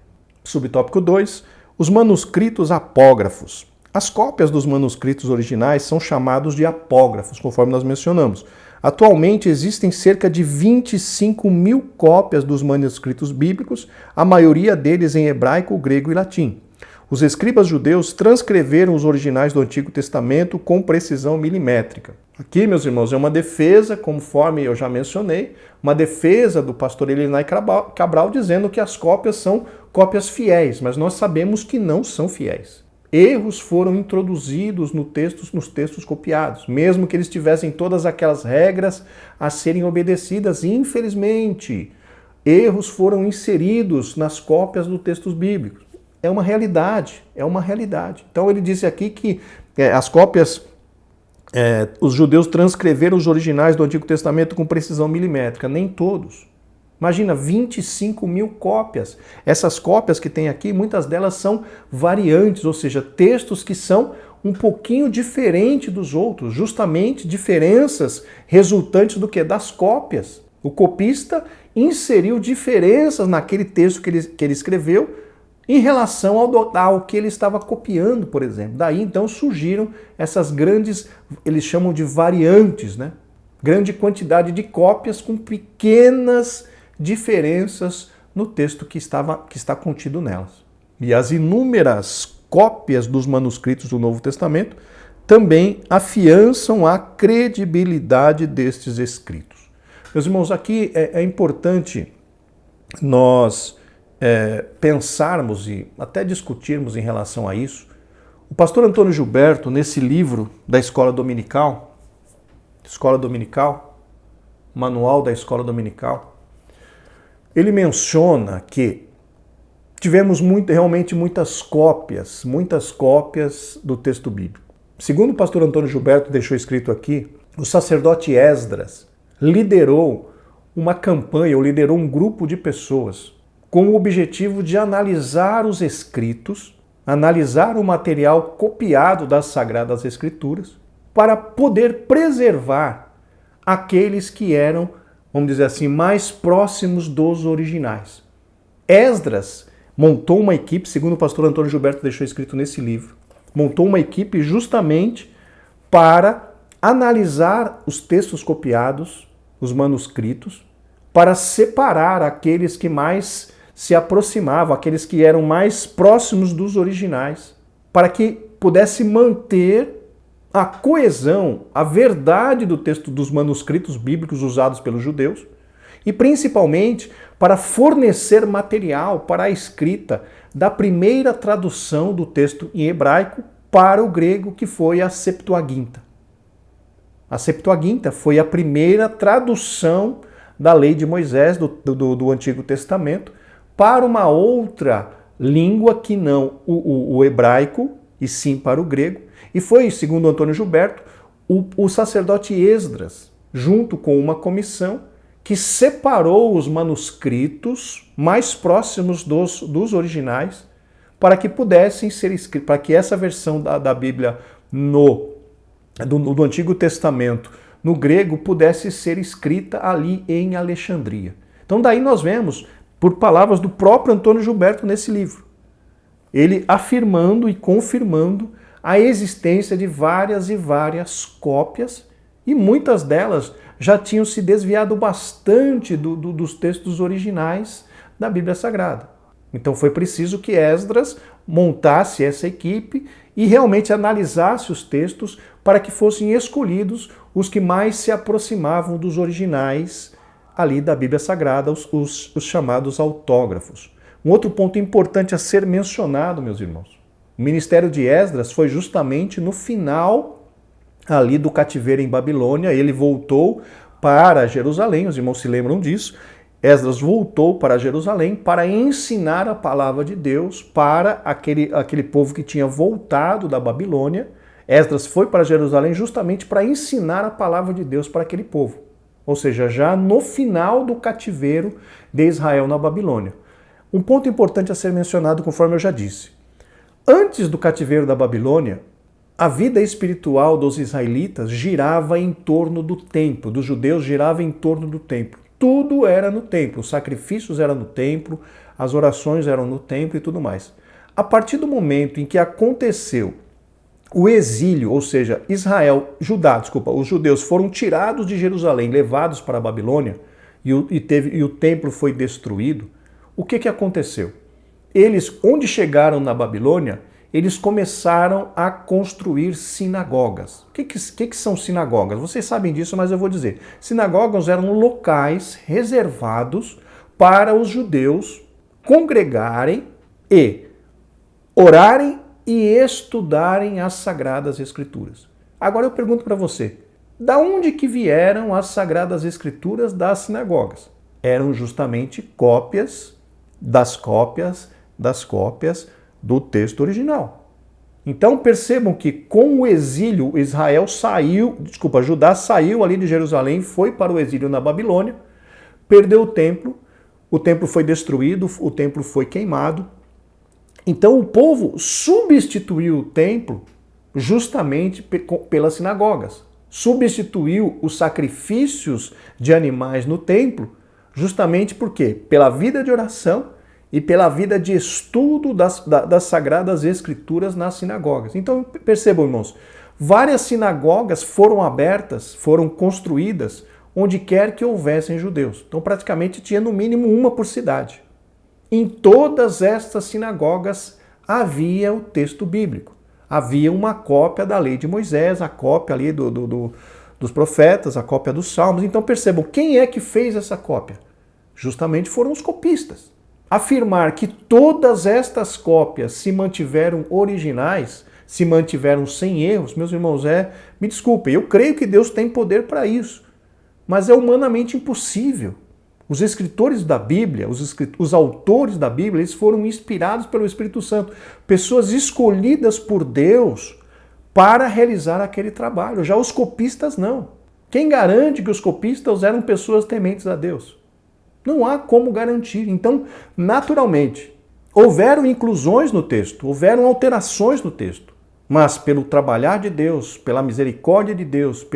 Subtópico 2. Os manuscritos apógrafos. As cópias dos manuscritos originais são chamados de apógrafos, conforme nós mencionamos. Atualmente existem cerca de 25 mil cópias dos manuscritos bíblicos, a maioria deles em hebraico, grego e latim. Os escribas judeus transcreveram os originais do Antigo Testamento com precisão milimétrica. Aqui, meus irmãos, é uma defesa, conforme eu já mencionei, uma defesa do pastor Elenay Cabral dizendo que as cópias são cópias fiéis, mas nós sabemos que não são fiéis. Erros foram introduzidos nos textos copiados, mesmo que eles tivessem todas aquelas regras a serem obedecidas. Infelizmente, erros foram inseridos nas cópias dos textos bíblicos. É uma realidade, é uma realidade. Então ele disse aqui que as cópias, os judeus transcreveram os originais do Antigo Testamento com precisão milimétrica. Nem todos. Imagina, 25 mil cópias. Essas cópias que tem aqui, muitas delas são variantes, ou seja, textos que são um pouquinho diferentes dos outros, justamente diferenças resultantes do que? Das cópias. O copista inseriu diferenças naquele texto que ele escreveu em relação ao que ele estava copiando, por exemplo. Daí então surgiram essas grandes, eles chamam de variantes, né? Grande quantidade de cópias com pequenas diferenças no texto que está contido nelas. E as inúmeras cópias dos manuscritos do Novo Testamento também afiançam a credibilidade destes escritos. Meus irmãos, aqui é importante nós pensarmos e até discutirmos em relação a isso. O pastor Antônio Gilberto, nesse livro da Escola Dominical, Manual da Escola Dominical, ele menciona que tivemos realmente muitas cópias do texto bíblico. Segundo o pastor Antônio Gilberto deixou escrito aqui, o sacerdote Esdras liderou uma campanha, ou liderou um grupo de pessoas com o objetivo de analisar os escritos, analisar o material copiado das Sagradas Escrituras, para poder preservar aqueles que eram, vamos dizer assim, mais próximos dos originais. Esdras montou uma equipe, segundo o pastor Antônio Gilberto deixou escrito nesse livro, montou uma equipe justamente para analisar os textos copiados, os manuscritos, para separar aqueles que mais se aproximavam, aqueles que eram mais próximos dos originais, para que pudesse manter a coesão, a verdade do texto dos manuscritos bíblicos usados pelos judeus e principalmente para fornecer material para a escrita da primeira tradução do texto em hebraico para o grego, que foi a Septuaginta. A Septuaginta foi a primeira tradução da lei de Moisés, do Antigo Testamento, para uma outra língua que não o hebraico, e sim para o grego. E foi, segundo Antônio Gilberto, o sacerdote Esdras, junto com uma comissão, que separou os manuscritos mais próximos dos originais para que pudessem ser escritos, para que essa versão da Bíblia do Antigo Testamento no grego pudesse ser escrita ali em Alexandria. Então daí nós vemos, por palavras do próprio Antônio Gilberto nesse livro, ele afirmando e confirmando a existência de várias e várias cópias, e muitas delas já tinham se desviado bastante dos textos originais da Bíblia Sagrada. Então foi preciso que Esdras montasse essa equipe e realmente analisasse os textos para que fossem escolhidos os que mais se aproximavam dos originais ali da Bíblia Sagrada, os chamados autógrafos. Um outro ponto importante a ser mencionado, meus irmãos, o ministério de Esdras foi justamente no final ali do cativeiro em Babilônia. Ele voltou para Jerusalém, os irmãos se lembram disso. Esdras voltou para Jerusalém para ensinar a palavra de Deus para aquele povo que tinha voltado da Babilônia. Esdras foi para Jerusalém justamente para ensinar a palavra de Deus para aquele povo. Ou seja, já no final do cativeiro de Israel na Babilônia. Um ponto importante a ser mencionado, conforme eu já disse. Antes do cativeiro da Babilônia, a vida espiritual dos israelitas girava em torno do templo, dos judeus girava em torno do templo. Tudo era no templo, os sacrifícios eram no templo, as orações eram no templo e tudo mais. A partir do momento em que aconteceu o exílio, ou seja, os judeus foram tirados de Jerusalém, levados para a Babilônia, e o templo foi destruído, o que aconteceu? Eles, onde chegaram na Babilônia, eles começaram a construir sinagogas. O que são sinagogas? Vocês sabem disso, mas eu vou dizer. Sinagogas eram locais reservados para os judeus congregarem e orarem e estudarem as Sagradas Escrituras. Agora eu pergunto para você, da onde que vieram as Sagradas Escrituras das sinagogas? Eram justamente cópias das cópias do texto original. Então percebam que com o exílio, Judá saiu ali de Jerusalém, foi para o exílio na Babilônia, perdeu o templo foi destruído, o templo foi queimado. Então o povo substituiu o templo justamente pelas sinagogas. Substituiu os sacrifícios de animais no templo justamente porque pela vida de oração e pela vida de estudo das Sagradas Escrituras nas sinagogas. Então, percebam, irmãos, várias sinagogas foram abertas, foram construídas onde quer que houvessem judeus. Então, praticamente tinha no mínimo uma por cidade. Em todas estas sinagogas havia o texto bíblico. Havia uma cópia da lei de Moisés, a cópia ali dos profetas, a cópia dos salmos. Então percebam, quem é que fez essa cópia? Justamente foram os copistas. Afirmar que todas estas cópias se mantiveram originais, se mantiveram sem erros, meus irmãos, me desculpem, eu creio que Deus tem poder para isso, mas é humanamente impossível. Os escritores da Bíblia, os autores da Bíblia, eles foram inspirados pelo Espírito Santo, pessoas escolhidas por Deus para realizar aquele trabalho. Já os copistas não. Quem garante que os copistas eram pessoas tementes a Deus? Não há como garantir. Então, naturalmente, houveram inclusões no texto, houveram alterações no texto, mas pelo trabalhar de Deus, pela misericórdia de Deus,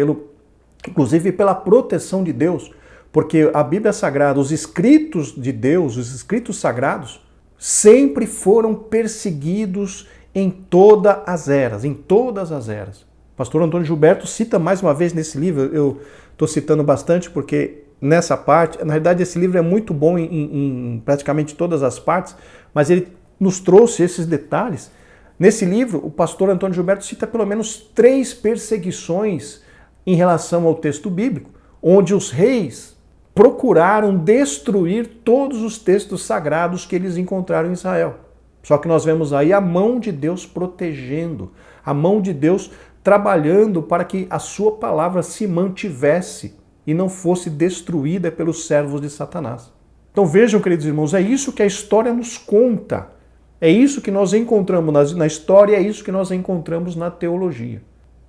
inclusive pela proteção de Deus, porque a Bíblia Sagrada, os escritos de Deus, os escritos sagrados, sempre foram perseguidos em todas as eras, em todas as eras. O pastor Antônio Gilberto cita mais uma vez nesse livro, eu estou citando bastante porque nessa parte, na realidade esse livro é muito bom em praticamente todas as partes, mas ele nos trouxe esses detalhes. Nesse livro, o pastor Antônio Gilberto cita pelo menos 3 perseguições em relação ao texto bíblico, onde os reis procuraram destruir todos os textos sagrados que eles encontraram em Israel. Só que nós vemos aí a mão de Deus protegendo, a mão de Deus trabalhando para que a sua palavra se mantivesse e não fosse destruída pelos servos de Satanás. Então vejam, queridos irmãos, é isso que a história nos conta. É isso que nós encontramos na história, é isso que nós encontramos na teologia.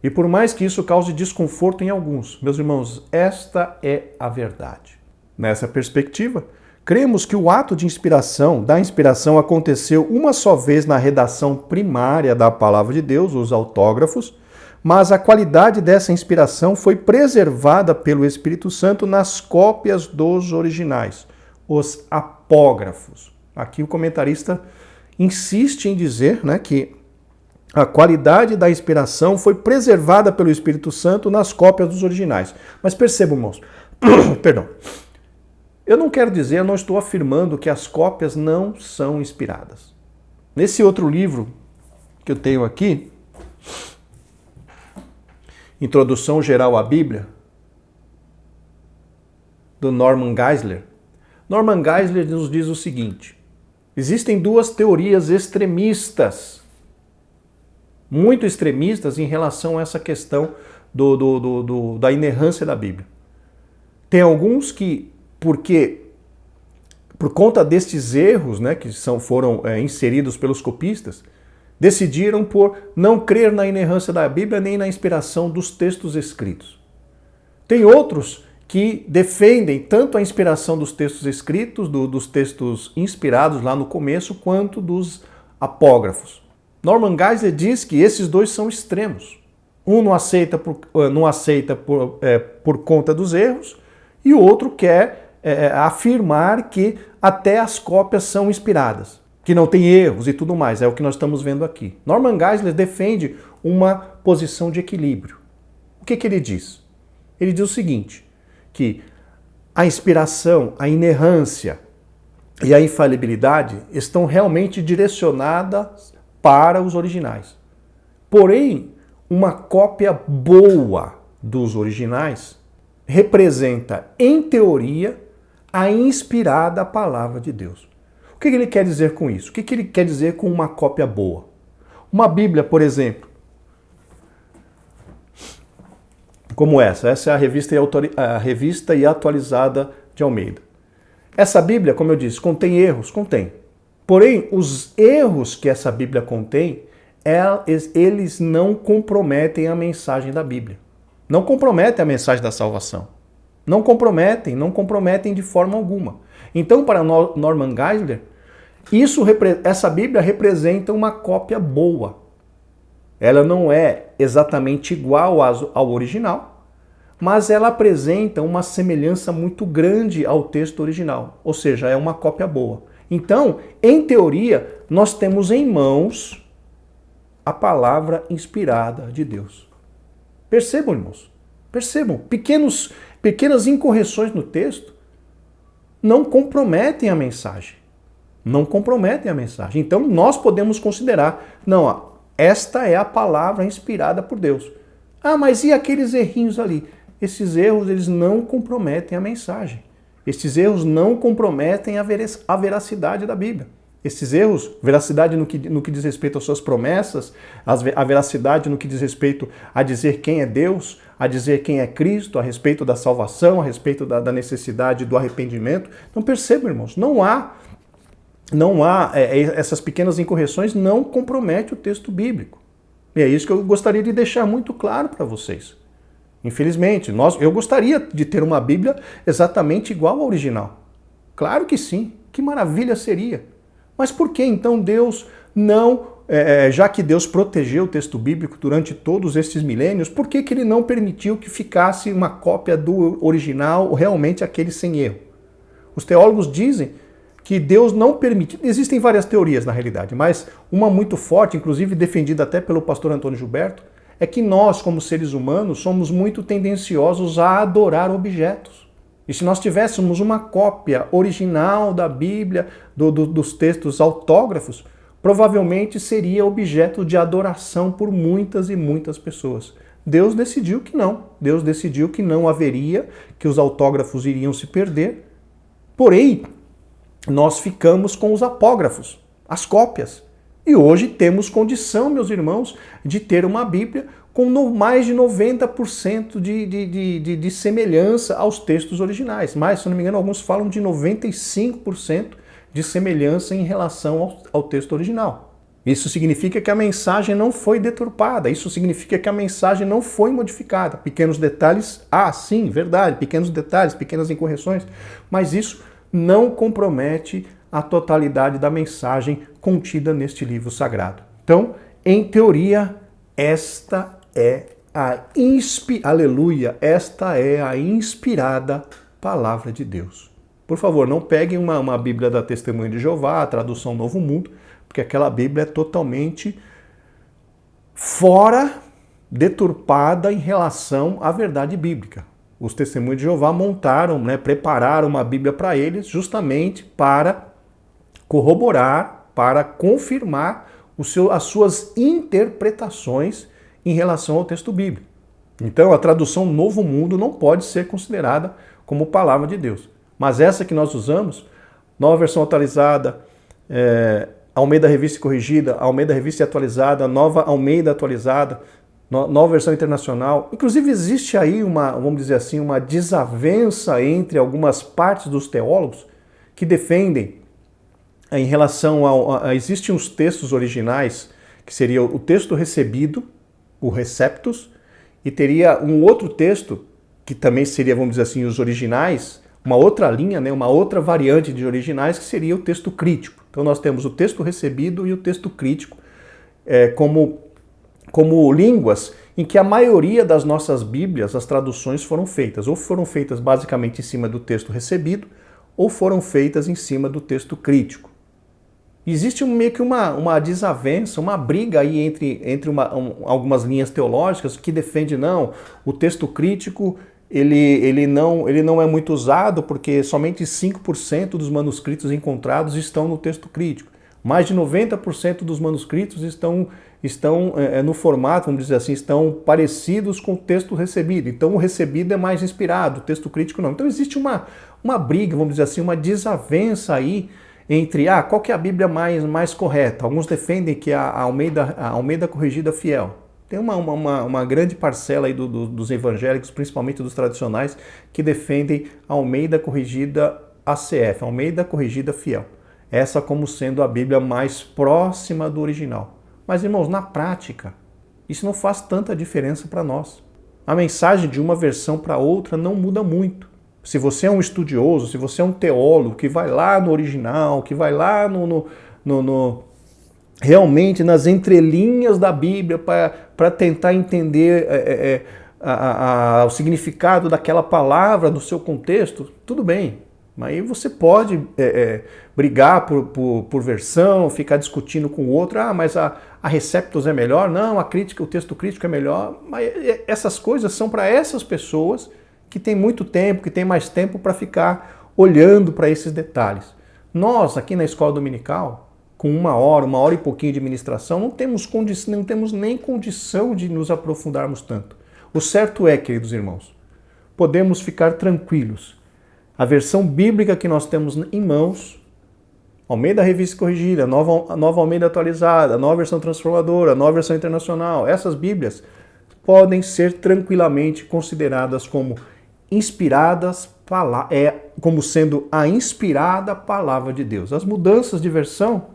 E por mais que isso cause desconforto em alguns, meus irmãos, esta é a verdade. Nessa perspectiva, cremos que o ato da inspiração aconteceu uma só vez na redação primária da Palavra de Deus, os autógrafos, mas a qualidade dessa inspiração foi preservada pelo Espírito Santo nas cópias dos originais, os apógrafos. Aqui o comentarista insiste em dizer, que a qualidade da inspiração foi preservada pelo Espírito Santo nas cópias dos originais. Mas percebam, irmãos, perdão, eu não estou afirmando que as cópias não são inspiradas. Nesse outro livro que eu tenho aqui, Introdução Geral à Bíblia, do Norman Geisler, Norman Geisler nos diz o seguinte: existem 2 teorias extremistas, muito extremistas em relação a essa questão da inerrância da Bíblia. Tem alguns que, por conta destes erros que foram inseridos pelos copistas, decidiram por não crer na inerrância da Bíblia nem na inspiração dos textos escritos. Tem outros que defendem tanto a inspiração dos textos escritos, dos textos inspirados lá no começo, quanto dos apógrafos. Norman Geisler diz que esses 2 são extremos. Um não aceita por conta dos erros e o outro quer afirmar que até as cópias são inspiradas, que não tem erros e tudo mais. É o que nós estamos vendo aqui. Norman Geisler defende uma posição de equilíbrio. O que ele diz? Ele diz o seguinte, que a inspiração, a inerrância e a infalibilidade estão realmente direcionadas para os originais. Porém, uma cópia boa dos originais representa, em teoria, a inspirada palavra de Deus. O que ele quer dizer com isso? O que ele quer dizer com uma cópia boa? Uma Bíblia, por exemplo, como essa é a revista e atualizada de Almeida. Essa Bíblia, como eu disse, contém erros? Contém. Porém, os erros que essa Bíblia contém, eles não comprometem a mensagem da Bíblia. Não comprometem a mensagem da salvação. Não comprometem de forma alguma. Então, para Norman Geisler, essa Bíblia representa uma cópia boa. Ela não é exatamente igual ao original, mas ela apresenta uma semelhança muito grande ao texto original. Ou seja, é uma cópia boa. Então, em teoria, nós temos em mãos a palavra inspirada de Deus. Percebam, irmãos, percebam, pequenas incorreções no texto não comprometem a mensagem. Não comprometem a mensagem. Então, nós podemos considerar, não, ó, esta é a palavra inspirada por Deus. Ah, mas e aqueles errinhos ali? Esses erros, eles não comprometem a mensagem. Esses erros não comprometem a veracidade da Bíblia. Esses erros, veracidade no que diz respeito às suas promessas, a veracidade no que diz respeito a dizer quem é Deus, a dizer quem é Cristo, a respeito da salvação, a respeito da necessidade do arrependimento. Então percebam, irmãos, não há essas pequenas incorreções não comprometem o texto bíblico. E é isso que eu gostaria de deixar muito claro para vocês. Infelizmente, eu gostaria de ter uma Bíblia exatamente igual ao original. Claro que sim, que maravilha seria. Mas por que então Deus não, já que Deus protegeu o texto bíblico durante todos estes milênios, por que Ele não permitiu que ficasse uma cópia do original, realmente aquele sem erro? Os teólogos dizem que Deus não permitiu, existem várias teorias na realidade, mas uma muito forte, inclusive defendida até pelo pastor Antônio Gilberto, é que nós, como seres humanos, somos muito tendenciosos a adorar objetos. E se nós tivéssemos uma cópia original da Bíblia, dos textos autógrafos, provavelmente seria objeto de adoração por muitas e muitas pessoas. Deus decidiu que não. Deus decidiu que não haveria, que os autógrafos iriam se perder. Porém, nós ficamos com os apógrafos, as cópias. E hoje temos condição, meus irmãos, de ter uma Bíblia com mais de 90% de semelhança aos textos originais. Mas, se não me engano, alguns falam de 95% de semelhança em relação ao texto original. Isso significa que a mensagem não foi deturpada, isso significa que a mensagem não foi modificada. Pequenos detalhes, sim, verdade, pequenos detalhes, pequenas incorreções, mas isso não compromete a totalidade da mensagem contida neste livro sagrado. Então, em teoria, esta é esta é a inspirada palavra de Deus. Por favor, não peguem uma Bíblia da Testemunha de Jeová, a tradução Novo Mundo, porque aquela Bíblia é totalmente fora, deturpada em relação à verdade bíblica. Os Testemunhos de Jeová montaram, prepararam uma Bíblia para eles justamente para corroborar, para confirmar as suas interpretações em relação ao texto bíblico. Então, a tradução Novo Mundo não pode ser considerada como palavra de Deus. Mas essa que nós usamos, Nova Versão Atualizada, Almeida Revista Corrigida, Almeida Revista Atualizada, Nova Almeida Atualizada, Nova Versão Internacional. Inclusive existe aí vamos dizer assim, uma desavença entre algumas partes dos teólogos que defendem em relação existem uns textos originais, que seria o texto recebido, o receptus, e teria um outro texto, que também seria, vamos dizer assim, os originais, uma outra linha, uma outra variante de originais, que seria o texto crítico. Então nós temos o texto recebido e o texto crítico como línguas em que a maioria das nossas Bíblias, as traduções foram feitas. Ou foram feitas basicamente em cima do texto recebido, ou foram feitas em cima do texto crítico. Existe meio que uma desavença, uma briga aí entre algumas linhas teológicas que defende, não, o texto crítico ele não é muito usado porque somente 5% dos manuscritos encontrados estão no texto crítico. Mais de 90% dos manuscritos estão no formato, vamos dizer assim, estão parecidos com o texto recebido. Então o recebido é mais inspirado, o texto crítico não. Então existe uma briga, vamos dizer assim, uma desavença aí entre qual que é a Bíblia mais correta. Alguns defendem que a Almeida Corrigida Fiel. Tem uma grande parcela aí dos evangélicos, principalmente dos tradicionais, que defendem a Almeida Corrigida ACF, Almeida Corrigida Fiel. Essa como sendo a Bíblia mais próxima do original. Mas, irmãos, na prática, isso não faz tanta diferença para nós. A mensagem de uma versão para outra não muda muito. Se você é um estudioso, se você é um teólogo que vai lá no original, que vai lá realmente nas entrelinhas da Bíblia para tentar entender o significado daquela palavra no seu contexto, tudo bem. Aí você pode brigar por versão, ficar discutindo com o outro, mas a Receptus é melhor, não, a crítica, o texto crítico é melhor. Mas essas coisas são para essas pessoas que têm muito tempo, que têm mais tempo para ficar olhando para esses detalhes. Nós, aqui na escola dominical, com uma hora e pouquinho de ministração, não temos nem condição de nos aprofundarmos tanto. O certo é, queridos irmãos, podemos ficar tranquilos. A versão bíblica que nós temos em mãos, Almeida Revista Corrigida, a nova Almeida Atualizada, a nova versão transformadora, a nova versão internacional, essas bíblias podem ser tranquilamente consideradas como inspiradas, como sendo a inspirada palavra de Deus. As mudanças de versão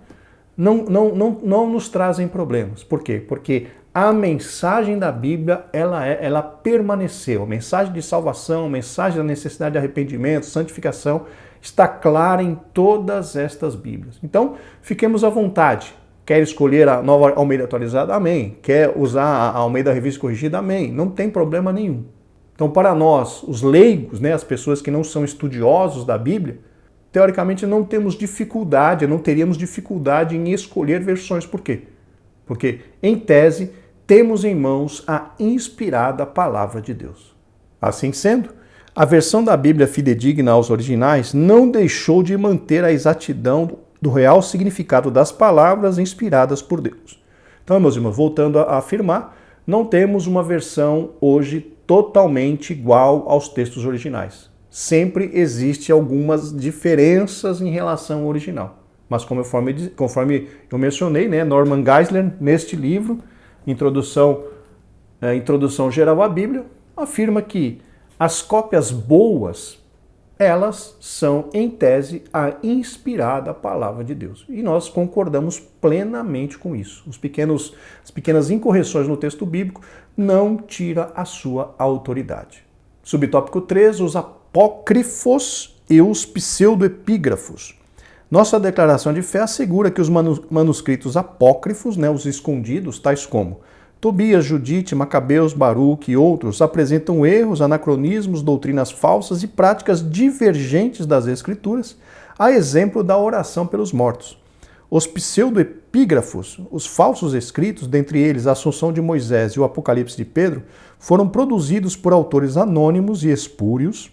não nos trazem problemas. Por quê? Porque a mensagem da Bíblia, ela permaneceu. A mensagem de salvação, a mensagem da necessidade de arrependimento, santificação, está clara em todas estas Bíblias. Então, fiquemos à vontade. Quer escolher a nova Almeida Atualizada? Amém. Quer usar a Almeida Revista Corrigida? Amém. Não tem problema nenhum. Então, para nós, os leigos, as pessoas que não são estudiosos da Bíblia, teoricamente não teríamos dificuldade em escolher versões. Por quê? Porque, em tese, temos em mãos a inspirada palavra de Deus. Assim sendo, a versão da Bíblia fidedigna aos originais não deixou de manter a exatidão do real significado das palavras inspiradas por Deus. Então, meus irmãos, voltando a afirmar, não temos uma versão hoje totalmente igual aos textos originais. Sempre existe algumas diferenças em relação ao original. Mas conforme eu mencionei, Norman Geisler, neste livro, Introdução Geral à Bíblia, afirma que as cópias boas, elas são, em tese, a inspirada palavra de Deus. E nós concordamos plenamente com isso. As pequenas incorreções no texto bíblico não tira a sua autoridade. Subtópico 3, os apócrifos e os pseudoepígrafos. Nossa declaração de fé assegura que os manuscritos apócrifos, os escondidos, tais como Tobias, Judite, Macabeus, Baruque e outros, apresentam erros, anacronismos, doutrinas falsas e práticas divergentes das Escrituras, a exemplo da oração pelos mortos. Os pseudoepígrafos, os falsos escritos, dentre eles a Assunção de Moisés e o Apocalipse de Pedro, foram produzidos por autores anônimos e espúrios,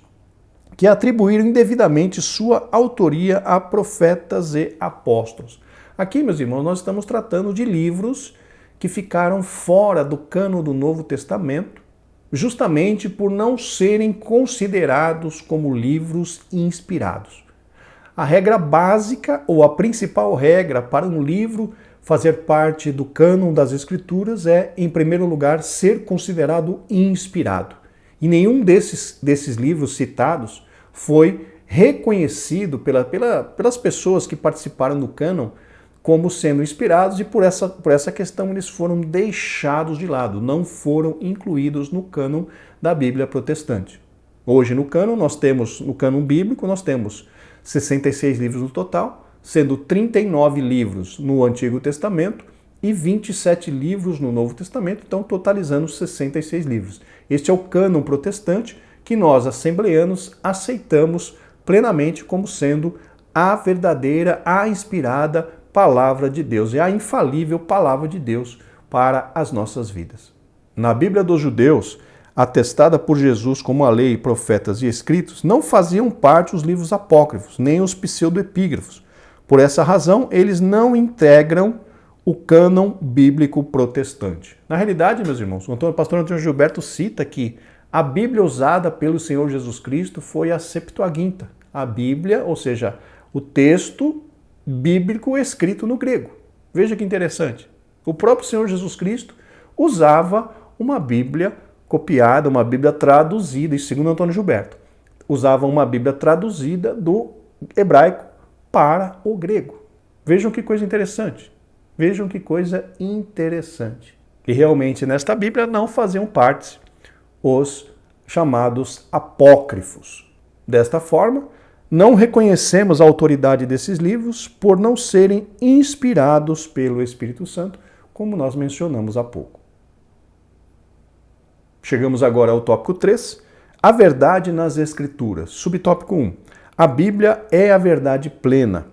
que atribuíram indevidamente sua autoria a profetas e apóstolos. Aqui, meus irmãos, nós estamos tratando de livros que ficaram fora do cânon do Novo Testamento, justamente por não serem considerados como livros inspirados. A regra básica, ou a principal regra para um livro fazer parte do cânon das Escrituras é, em primeiro lugar, ser considerado inspirado. E nenhum desses livros citados foi reconhecido pelas pessoas que participaram do cânon como sendo inspirados, e por essa questão eles foram deixados de lado, não foram incluídos no cânon da Bíblia protestante. Hoje no cânon bíblico, nós temos 66 livros no total, sendo 39 livros no Antigo Testamento e 27 livros no Novo Testamento, então totalizando 66 livros. Este é o cânon protestante que nós, assembleanos, aceitamos plenamente como sendo a verdadeira, a inspirada palavra de Deus, é a infalível palavra de Deus para as nossas vidas. Na Bíblia dos judeus, atestada por Jesus como a lei, profetas e escritos, não faziam parte os livros apócrifos, nem os pseudoepígrafos. Por essa razão, eles não integram o cânon bíblico protestante. Na realidade, meus irmãos, o pastor Antônio Gilberto cita que a Bíblia usada pelo Senhor Jesus Cristo foi a Septuaginta. A Bíblia, ou seja, o texto bíblico escrito no grego. Veja que interessante. O próprio Senhor Jesus Cristo usava uma Bíblia copiada, uma Bíblia traduzida, e segundo Antônio Gilberto, usava uma Bíblia traduzida do hebraico para o grego. Vejam que coisa interessante. Vejam que coisa interessante. E realmente nesta Bíblia não faziam parte os chamados apócrifos. Desta forma, não reconhecemos a autoridade desses livros por não serem inspirados pelo Espírito Santo, como nós mencionamos há pouco. Chegamos agora ao tópico 3, a verdade nas Escrituras. Subtópico 1. A Bíblia é a verdade plena.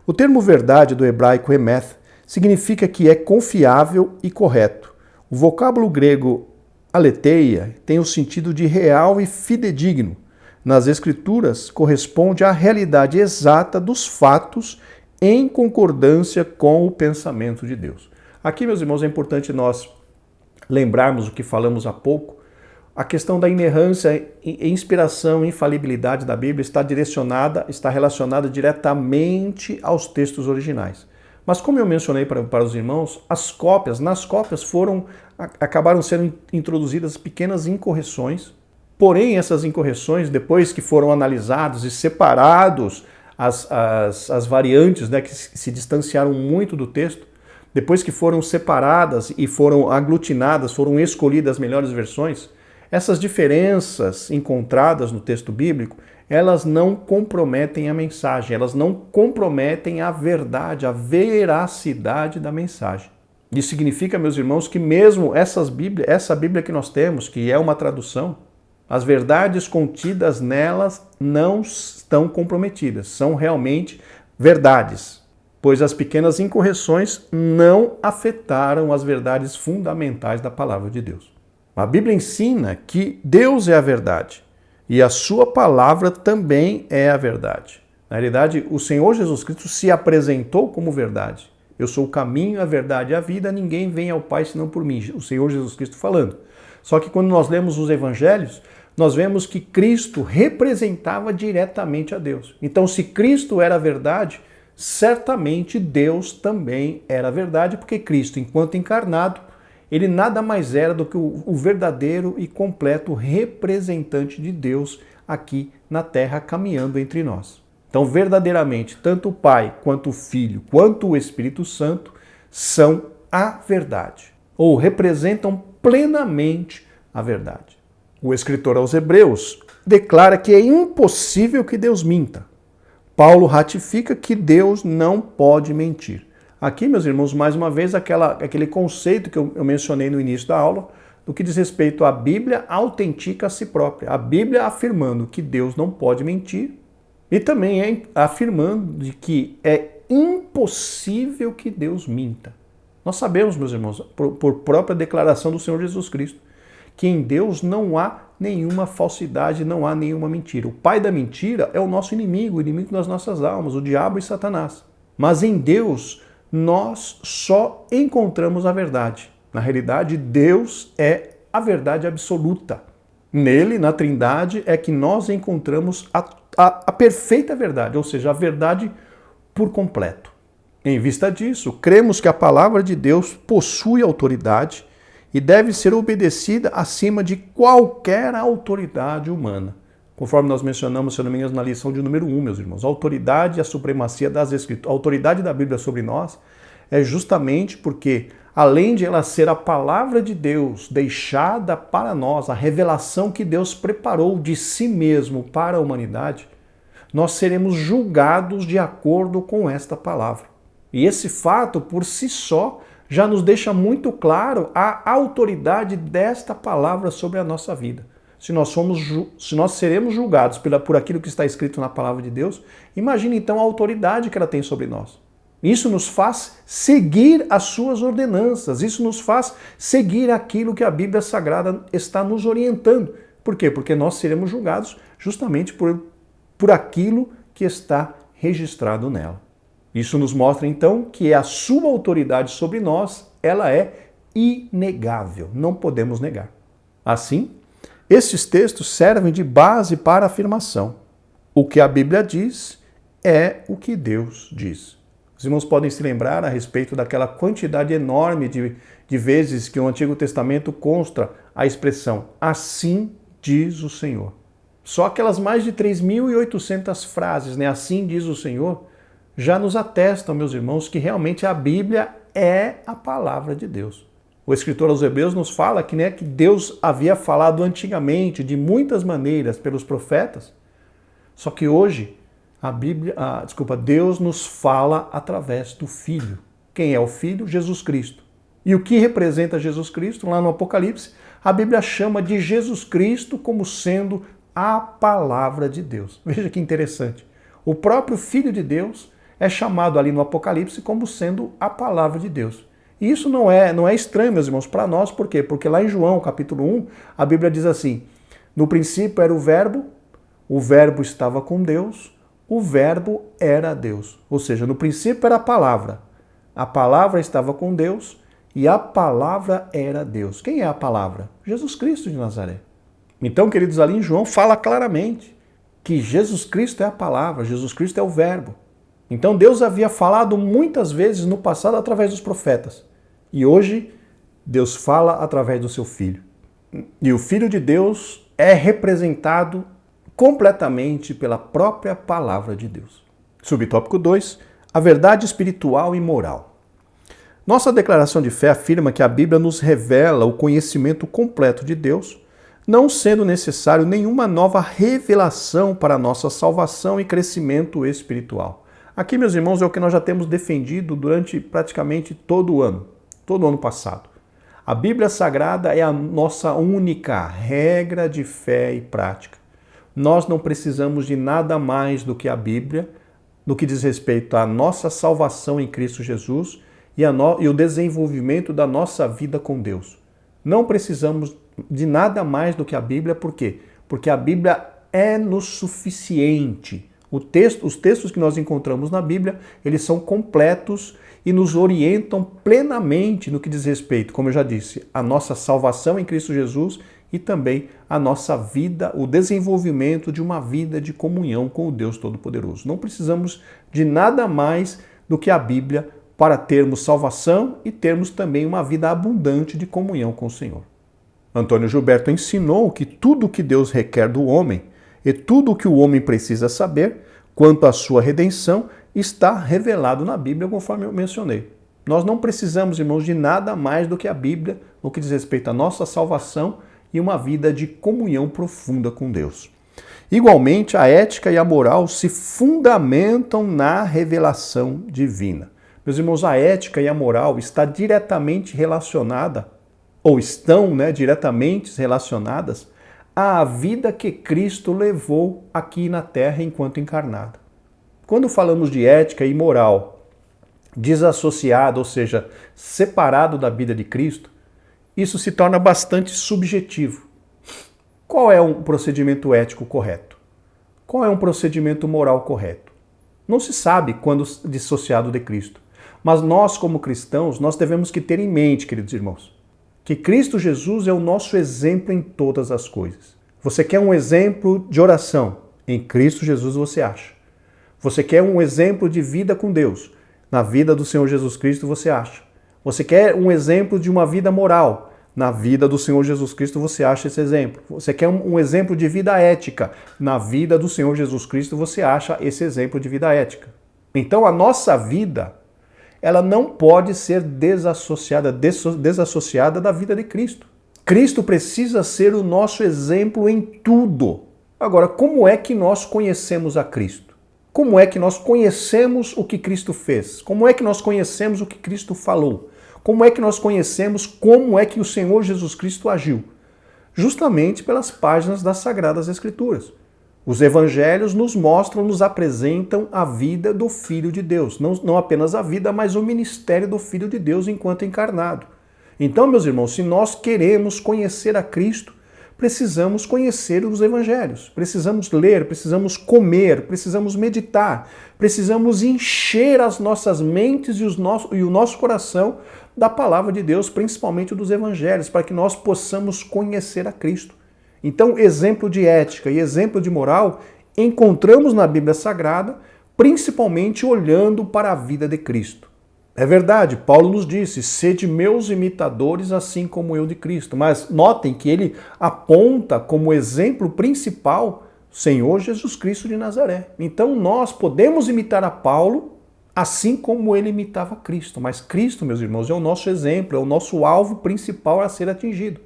O termo verdade do hebraico emeth significa que é confiável e correto. O vocábulo grego aletheia tem o sentido de real e fidedigno. Nas Escrituras, corresponde à realidade exata dos fatos em concordância com o pensamento de Deus. Aqui, meus irmãos, é importante nós lembrarmos o que falamos há pouco. A questão da inerrância, inspiração e infalibilidade da Bíblia está relacionada diretamente aos textos originais. Mas como eu mencionei para os irmãos, nas cópias acabaram sendo introduzidas pequenas incorreções. Porém, essas incorreções, depois que foram analisados e separados as variantes, né, que se distanciaram muito do texto, depois que foram separadas e foram aglutinadas, foram escolhidas as melhores versões, essas diferenças encontradas no texto bíblico, elas não comprometem a mensagem, elas não comprometem a verdade, a veracidade da mensagem. Isso significa, meus irmãos, que mesmo essa Bíblia que nós temos, que é uma tradução, as verdades contidas nelas não estão comprometidas, são realmente verdades, pois as pequenas incorreções não afetaram as verdades fundamentais da palavra de Deus. A Bíblia ensina que Deus é a verdade e a sua palavra também é a verdade. Na realidade, o Senhor Jesus Cristo se apresentou como verdade. Eu sou o caminho, a verdade e a vida, ninguém vem ao Pai senão por mim. O Senhor Jesus Cristo falando. Só que quando nós lemos os evangelhos, nós vemos que Cristo representava diretamente a Deus. Então, se Cristo era a verdade, certamente Deus também era a verdade, porque Cristo, enquanto encarnado, ele nada mais era do que o verdadeiro e completo representante de Deus aqui na terra, caminhando entre nós. Então, verdadeiramente, tanto o Pai, quanto o Filho, quanto o Espírito Santo são a verdade, ou representam plenamente a verdade. O escritor aos Hebreus declara que é impossível que Deus minta. Paulo ratifica que Deus não pode mentir. Aqui, meus irmãos, mais uma vez, aquele conceito que eu mencionei no início da aula, do que diz respeito à Bíblia autentica a si própria. A Bíblia afirmando que Deus não pode mentir e também afirmando de que é impossível que Deus minta. Nós sabemos, meus irmãos, por própria declaração do Senhor Jesus Cristo, que em Deus não há nenhuma falsidade, não há nenhuma mentira. O pai da mentira é o nosso inimigo, o inimigo das nossas almas, o diabo e Satanás. Mas em Deus, nós só encontramos a verdade. Na realidade, Deus é a verdade absoluta. Nele, na Trindade, é que nós encontramos a perfeita verdade, ou seja, a verdade por completo. Em vista disso, cremos que a palavra de Deus possui autoridade e deve ser obedecida acima de qualquer autoridade humana. Conforme nós mencionamos, se não me engano, na lição de número 1, meus irmãos, a autoridade e a supremacia das Escrituras, a autoridade da Bíblia sobre nós é justamente porque, além de ela ser a palavra de Deus deixada para nós, a revelação que Deus preparou de si mesmo para a humanidade, nós seremos julgados de acordo com esta palavra. E esse fato, por si só, já nos deixa muito claro a autoridade desta palavra sobre a nossa vida. Se nós seremos julgados por aquilo que está escrito na palavra de Deus, imagine então a autoridade que ela tem sobre nós. Isso nos faz seguir as suas ordenanças, isso nos faz seguir aquilo que a Bíblia Sagrada está nos orientando. Por quê? Porque nós seremos julgados justamente por aquilo que está registrado nela. Isso nos mostra então que a sua autoridade sobre nós, ela é inegável, não podemos negar. Assim, estes textos servem de base para a afirmação. O que a Bíblia diz é o que Deus diz. Os irmãos podem se lembrar a respeito daquela quantidade enorme de vezes que o Antigo Testamento consta a expressão assim diz o Senhor. Só aquelas mais de 3.800 frases, né? Assim diz o Senhor, já nos atestam, meus irmãos, que realmente a Bíblia é a palavra de Deus. O escritor aos Hebreus nos fala que Deus havia falado antigamente, de muitas maneiras, pelos profetas, só que hoje Deus nos fala através do Filho. Quem é o Filho? Jesus Cristo. E o que representa Jesus Cristo? Lá no Apocalipse, a Bíblia chama de Jesus Cristo como sendo a palavra de Deus. Veja que interessante. O próprio Filho de Deus é chamado ali no Apocalipse como sendo a palavra de Deus. E isso não é estranho, meus irmãos, para nós. Por quê? Porque lá em João, capítulo 1, a Bíblia diz assim: no princípio era o Verbo estava com Deus, o Verbo era Deus. Ou seja, no princípio era a palavra estava com Deus e a palavra era Deus. Quem é a palavra? Jesus Cristo de Nazaré. Então, queridos, ali em João fala claramente que Jesus Cristo é a palavra, Jesus Cristo é o Verbo. Então Deus havia falado muitas vezes no passado através dos profetas. E hoje Deus fala através do seu Filho. E o Filho de Deus é representado completamente pela própria palavra de Deus. Subtópico 2, a verdade espiritual e moral. Nossa declaração de fé afirma que a Bíblia nos revela o conhecimento completo de Deus, não sendo necessário nenhuma nova revelação para a nossa salvação e crescimento espiritual. Aqui, meus irmãos, é o que nós já temos defendido durante praticamente todo o ano passado. A Bíblia Sagrada é a nossa única regra de fé e prática. Nós não precisamos de nada mais do que a Bíblia, no que diz respeito à nossa salvação em Cristo Jesus e o desenvolvimento da nossa vida com Deus. Não precisamos de nada mais do que a Bíblia, por quê? Porque a Bíblia é-nos suficiente. Os textos que nós encontramos na Bíblia, eles são completos e nos orientam plenamente no que diz respeito, como eu já disse, à nossa salvação em Cristo Jesus e também a nossa vida, o desenvolvimento de uma vida de comunhão com o Deus Todo-Poderoso. Não precisamos de nada mais do que a Bíblia para termos salvação e termos também uma vida abundante de comunhão com o Senhor. Antônio Gilberto ensinou que tudo o que Deus requer do homem e tudo o que o homem precisa saber quanto à sua redenção está revelado na Bíblia, conforme eu mencionei. Nós não precisamos, irmãos, de nada mais do que a Bíblia no que diz respeito à nossa salvação e uma vida de comunhão profunda com Deus. Igualmente, a ética e a moral se fundamentam na revelação divina. Meus irmãos, a ética e a moral está diretamente relacionada, ou estão diretamente relacionadas à vida que Cristo levou aqui na Terra enquanto encarnado. Quando falamos de ética e moral desassociado, ou seja, separado da vida de Cristo, isso se torna bastante subjetivo. Qual é um procedimento ético correto? Qual é um procedimento moral correto? Não se sabe quando dissociado de Cristo. Mas nós, como cristãos, nós devemos que ter em mente, queridos irmãos, que Cristo Jesus é o nosso exemplo em todas as coisas. Você quer um exemplo de oração? Em Cristo Jesus você acha. Você quer um exemplo de vida com Deus? Na vida do Senhor Jesus Cristo você acha. Você quer um exemplo de uma vida moral? Na vida do Senhor Jesus Cristo você acha esse exemplo. Você quer um exemplo de vida ética? Na vida do Senhor Jesus Cristo você acha esse exemplo de vida ética. Então a nossa vida, ela não pode ser desassociada da vida de Cristo. Cristo precisa ser o nosso exemplo em tudo. Agora, como é que nós conhecemos a Cristo? Como é que nós conhecemos o que Cristo fez? Como é que nós conhecemos o que Cristo falou? Como é que nós conhecemos como é que o Senhor Jesus Cristo agiu? Justamente pelas páginas das Sagradas Escrituras. Os evangelhos nos mostram, nos apresentam a vida do Filho de Deus. Não apenas a vida, mas o ministério do Filho de Deus enquanto encarnado. Então, meus irmãos, se nós queremos conhecer a Cristo, precisamos conhecer os evangelhos. Precisamos ler, precisamos comer, precisamos meditar, precisamos encher as nossas mentes e o nosso coração da palavra de Deus, principalmente dos evangelhos, para que nós possamos conhecer a Cristo. Então, exemplo de ética e exemplo de moral encontramos na Bíblia Sagrada, principalmente olhando para a vida de Cristo. É verdade, Paulo nos disse, sede meus imitadores assim como eu de Cristo. Mas notem que ele aponta como exemplo principal o Senhor Jesus Cristo de Nazaré. Então nós podemos imitar a Paulo assim como ele imitava Cristo. Mas Cristo, meus irmãos, é o nosso exemplo, é o nosso alvo principal a ser atingido.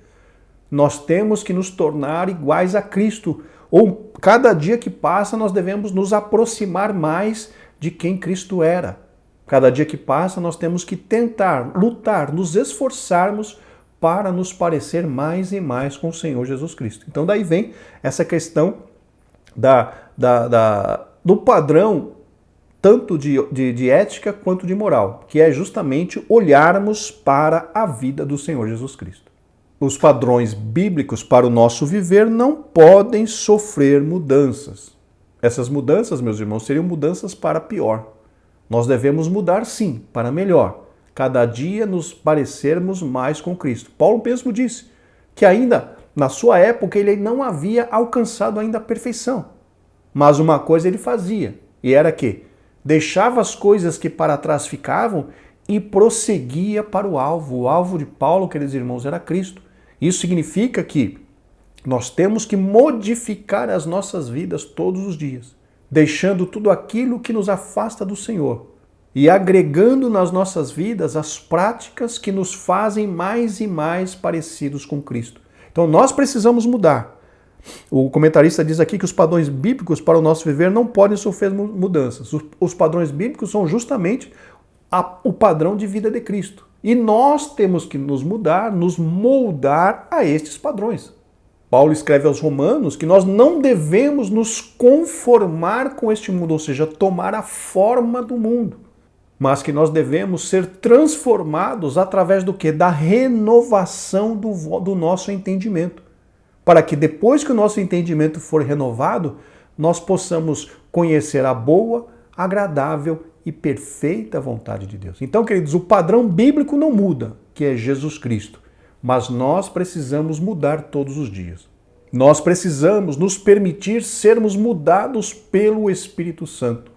Nós temos que nos tornar iguais a Cristo. Ou cada dia que passa nós devemos nos aproximar mais de quem Cristo era. Cada dia que passa nós temos que tentar, lutar, nos esforçarmos para nos parecer mais e mais com o Senhor Jesus Cristo. Então daí vem essa questão do padrão tanto de ética quanto de moral, que é justamente olharmos para a vida do Senhor Jesus Cristo. Os padrões bíblicos para o nosso viver não podem sofrer mudanças. Essas mudanças, meus irmãos, seriam mudanças para pior. Nós devemos mudar sim, para melhor. Cada dia nos parecermos mais com Cristo. Paulo mesmo disse que ainda na sua época ele não havia alcançado ainda a perfeição. Mas uma coisa ele fazia, e era que deixava as coisas que para trás ficavam e prosseguia para o alvo. O alvo de Paulo, queridos irmãos, era Cristo. Isso significa que nós temos que modificar as nossas vidas todos os dias, deixando tudo aquilo que nos afasta do Senhor e agregando nas nossas vidas as práticas que nos fazem mais e mais parecidos com Cristo. Então nós precisamos mudar. O comentarista diz aqui que os padrões bíblicos para o nosso viver não podem sofrer mudanças. Os padrões bíblicos são justamente o padrão de vida de Cristo. E nós temos que nos mudar, nos moldar a estes padrões. Paulo escreve aos Romanos que nós não devemos nos conformar com este mundo, ou seja, tomar a forma do mundo, mas que nós devemos ser transformados através do quê? Da renovação do nosso entendimento. Para que depois que o nosso entendimento for renovado, nós possamos conhecer a boa, agradável e perfeita vontade de Deus. Então, queridos, o padrão bíblico não muda, que é Jesus Cristo, mas nós precisamos mudar todos os dias. Nós precisamos nos permitir sermos mudados pelo Espírito Santo,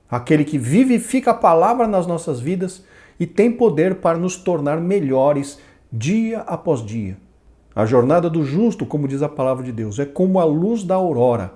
aquele que vivifica a palavra nas nossas vidas e tem poder para nos tornar melhores dia após dia. A jornada do justo, como diz a palavra de Deus, é como a luz da aurora,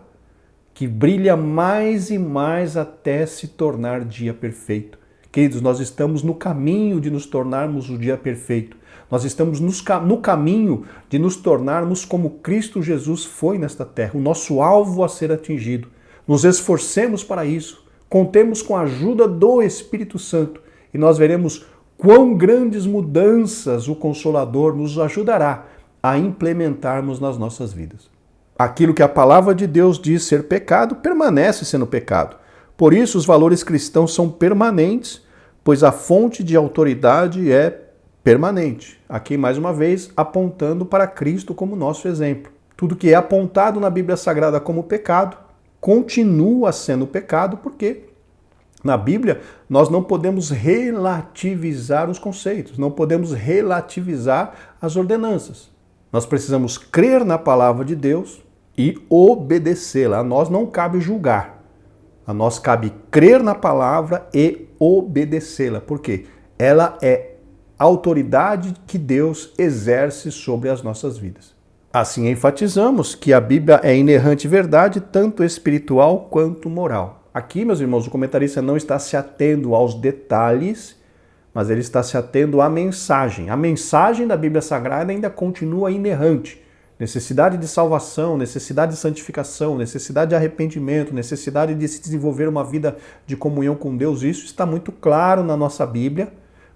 que brilha mais e mais até se tornar dia perfeito. Queridos, nós estamos no caminho de nos tornarmos o dia perfeito. Nós estamos no caminho de nos tornarmos como Cristo Jesus foi nesta terra, o nosso alvo a ser atingido. Nos esforcemos para isso, contemos com a ajuda do Espírito Santo e nós veremos quão grandes mudanças o Consolador nos ajudará a implementarmos nas nossas vidas. Aquilo que a palavra de Deus diz ser pecado, permanece sendo pecado. Por isso, os valores cristãos são permanentes, pois a fonte de autoridade é permanente. Aqui, mais uma vez, apontando para Cristo como nosso exemplo. Tudo que é apontado na Bíblia Sagrada como pecado, continua sendo pecado, porque na Bíblia nós não podemos relativizar os conceitos, não podemos relativizar as ordenanças. Nós precisamos crer na palavra de Deus e obedecê-la. A nós não cabe julgar. A nós cabe crer na palavra e obedecê-la. Por quê? Ela é a autoridade que Deus exerce sobre as nossas vidas. Assim enfatizamos que a Bíblia é inerrante verdade, tanto espiritual quanto moral. Aqui, meus irmãos, o comentarista não está se atendo aos detalhes, mas ele está se atendo à mensagem. A mensagem da Bíblia Sagrada ainda continua inerrante. Necessidade de salvação, necessidade de santificação, necessidade de arrependimento, necessidade de se desenvolver uma vida de comunhão com Deus, isso está muito claro na nossa Bíblia,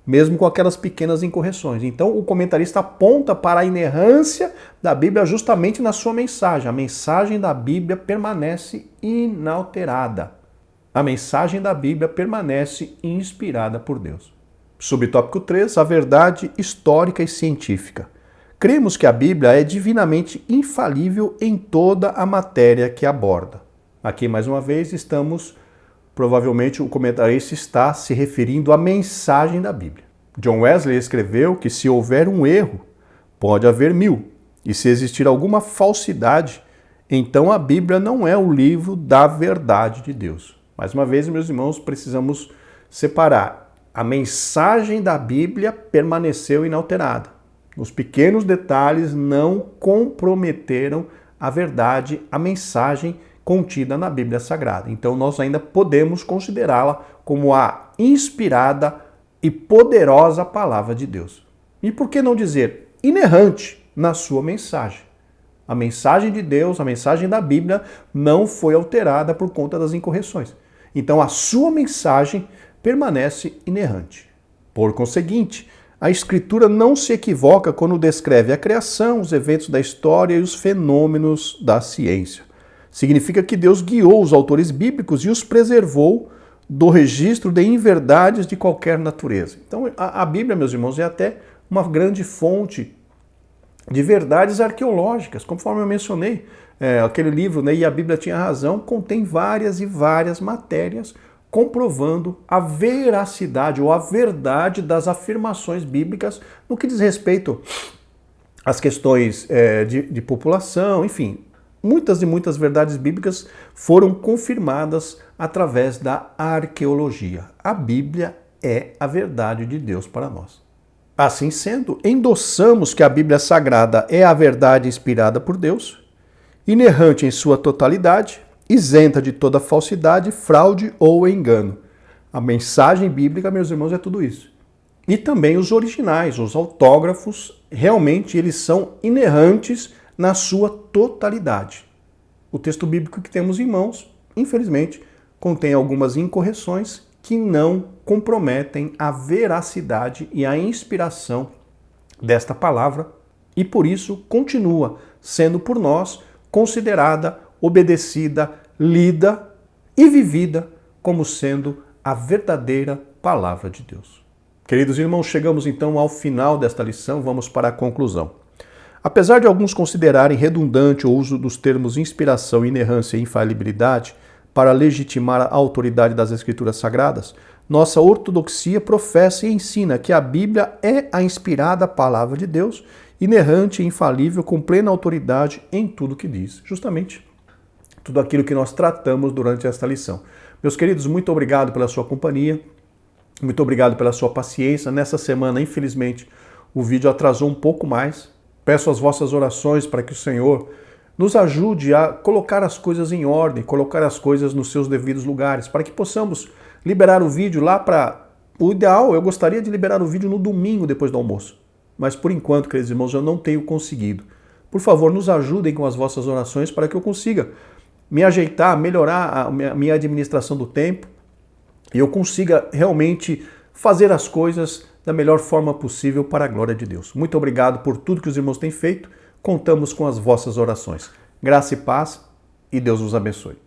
mesmo com aquelas pequenas incorreções. Então, o comentarista aponta para a inerrância da Bíblia justamente na sua mensagem. A mensagem da Bíblia permanece inalterada. A mensagem da Bíblia permanece inspirada por Deus. Subtópico 3, a verdade histórica e científica. Cremos que a Bíblia é divinamente infalível em toda a matéria que aborda. Aqui, mais uma vez, provavelmente o comentarista está se referindo à mensagem da Bíblia. John Wesley escreveu que se houver um erro, pode haver 1000. E se existir alguma falsidade, então a Bíblia não é o livro da verdade de Deus. Mais uma vez, meus irmãos, precisamos separar. A mensagem da Bíblia permaneceu inalterada. Os pequenos detalhes não comprometeram a verdade, a mensagem contida na Bíblia Sagrada. Então nós ainda podemos considerá-la como a inspirada e poderosa palavra de Deus. E por que não dizer inerrante na sua mensagem? A mensagem de Deus, a mensagem da Bíblia não foi alterada por conta das incorreções. Então a sua mensagem permanece inerrante. Por conseguinte, a Escritura não se equivoca quando descreve a criação, os eventos da história e os fenômenos da ciência. Significa que Deus guiou os autores bíblicos e os preservou do registro de inverdades de qualquer natureza. Então, a Bíblia, meus irmãos, é até uma grande fonte de verdades arqueológicas, conforme eu mencionei. Aquele livro, né, E a Bíblia Tinha Razão, contém várias e várias matérias comprovando a veracidade ou a verdade das afirmações bíblicas no que diz respeito às questões de população, enfim. Muitas e muitas verdades bíblicas foram confirmadas através da arqueologia. A Bíblia é a verdade de Deus para nós. Assim sendo, endossamos que a Bíblia Sagrada é a verdade inspirada por Deus, inerrante em sua totalidade, isenta de toda falsidade, fraude ou engano. A mensagem bíblica, meus irmãos, é tudo isso. E também os originais, os autógrafos, realmente eles são inerrantes na sua totalidade. O texto bíblico que temos em mãos, infelizmente, contém algumas incorreções que não comprometem a veracidade e a inspiração desta palavra e por isso continua sendo por nós considerada, obedecida, lida e vivida como sendo a verdadeira palavra de Deus. Queridos irmãos, chegamos então ao final desta lição, vamos para a conclusão. Apesar de alguns considerarem redundante o uso dos termos inspiração, inerrância e infalibilidade para legitimar a autoridade das Escrituras Sagradas, nossa ortodoxia professa e ensina que a Bíblia é a inspirada palavra de Deus, inerrante e infalível, com plena autoridade em tudo que diz. Justamente tudo aquilo que nós tratamos durante esta lição. Meus queridos, muito obrigado pela sua companhia, muito obrigado pela sua paciência. Nessa semana, infelizmente, o vídeo atrasou um pouco mais. Peço as vossas orações para que o Senhor nos ajude a colocar as coisas em ordem, colocar as coisas nos seus devidos lugares, para que possamos liberar o vídeo lá para... O ideal, eu gostaria de liberar o vídeo no domingo depois do almoço. Mas por enquanto, queridos irmãos, eu não tenho conseguido. Por favor, nos ajudem com as vossas orações para que eu consiga me ajeitar, melhorar a minha administração do tempo e eu consiga realmente fazer as coisas da melhor forma possível para a glória de Deus. Muito obrigado por tudo que os irmãos têm feito. Contamos com as vossas orações. Graça e paz e Deus os abençoe.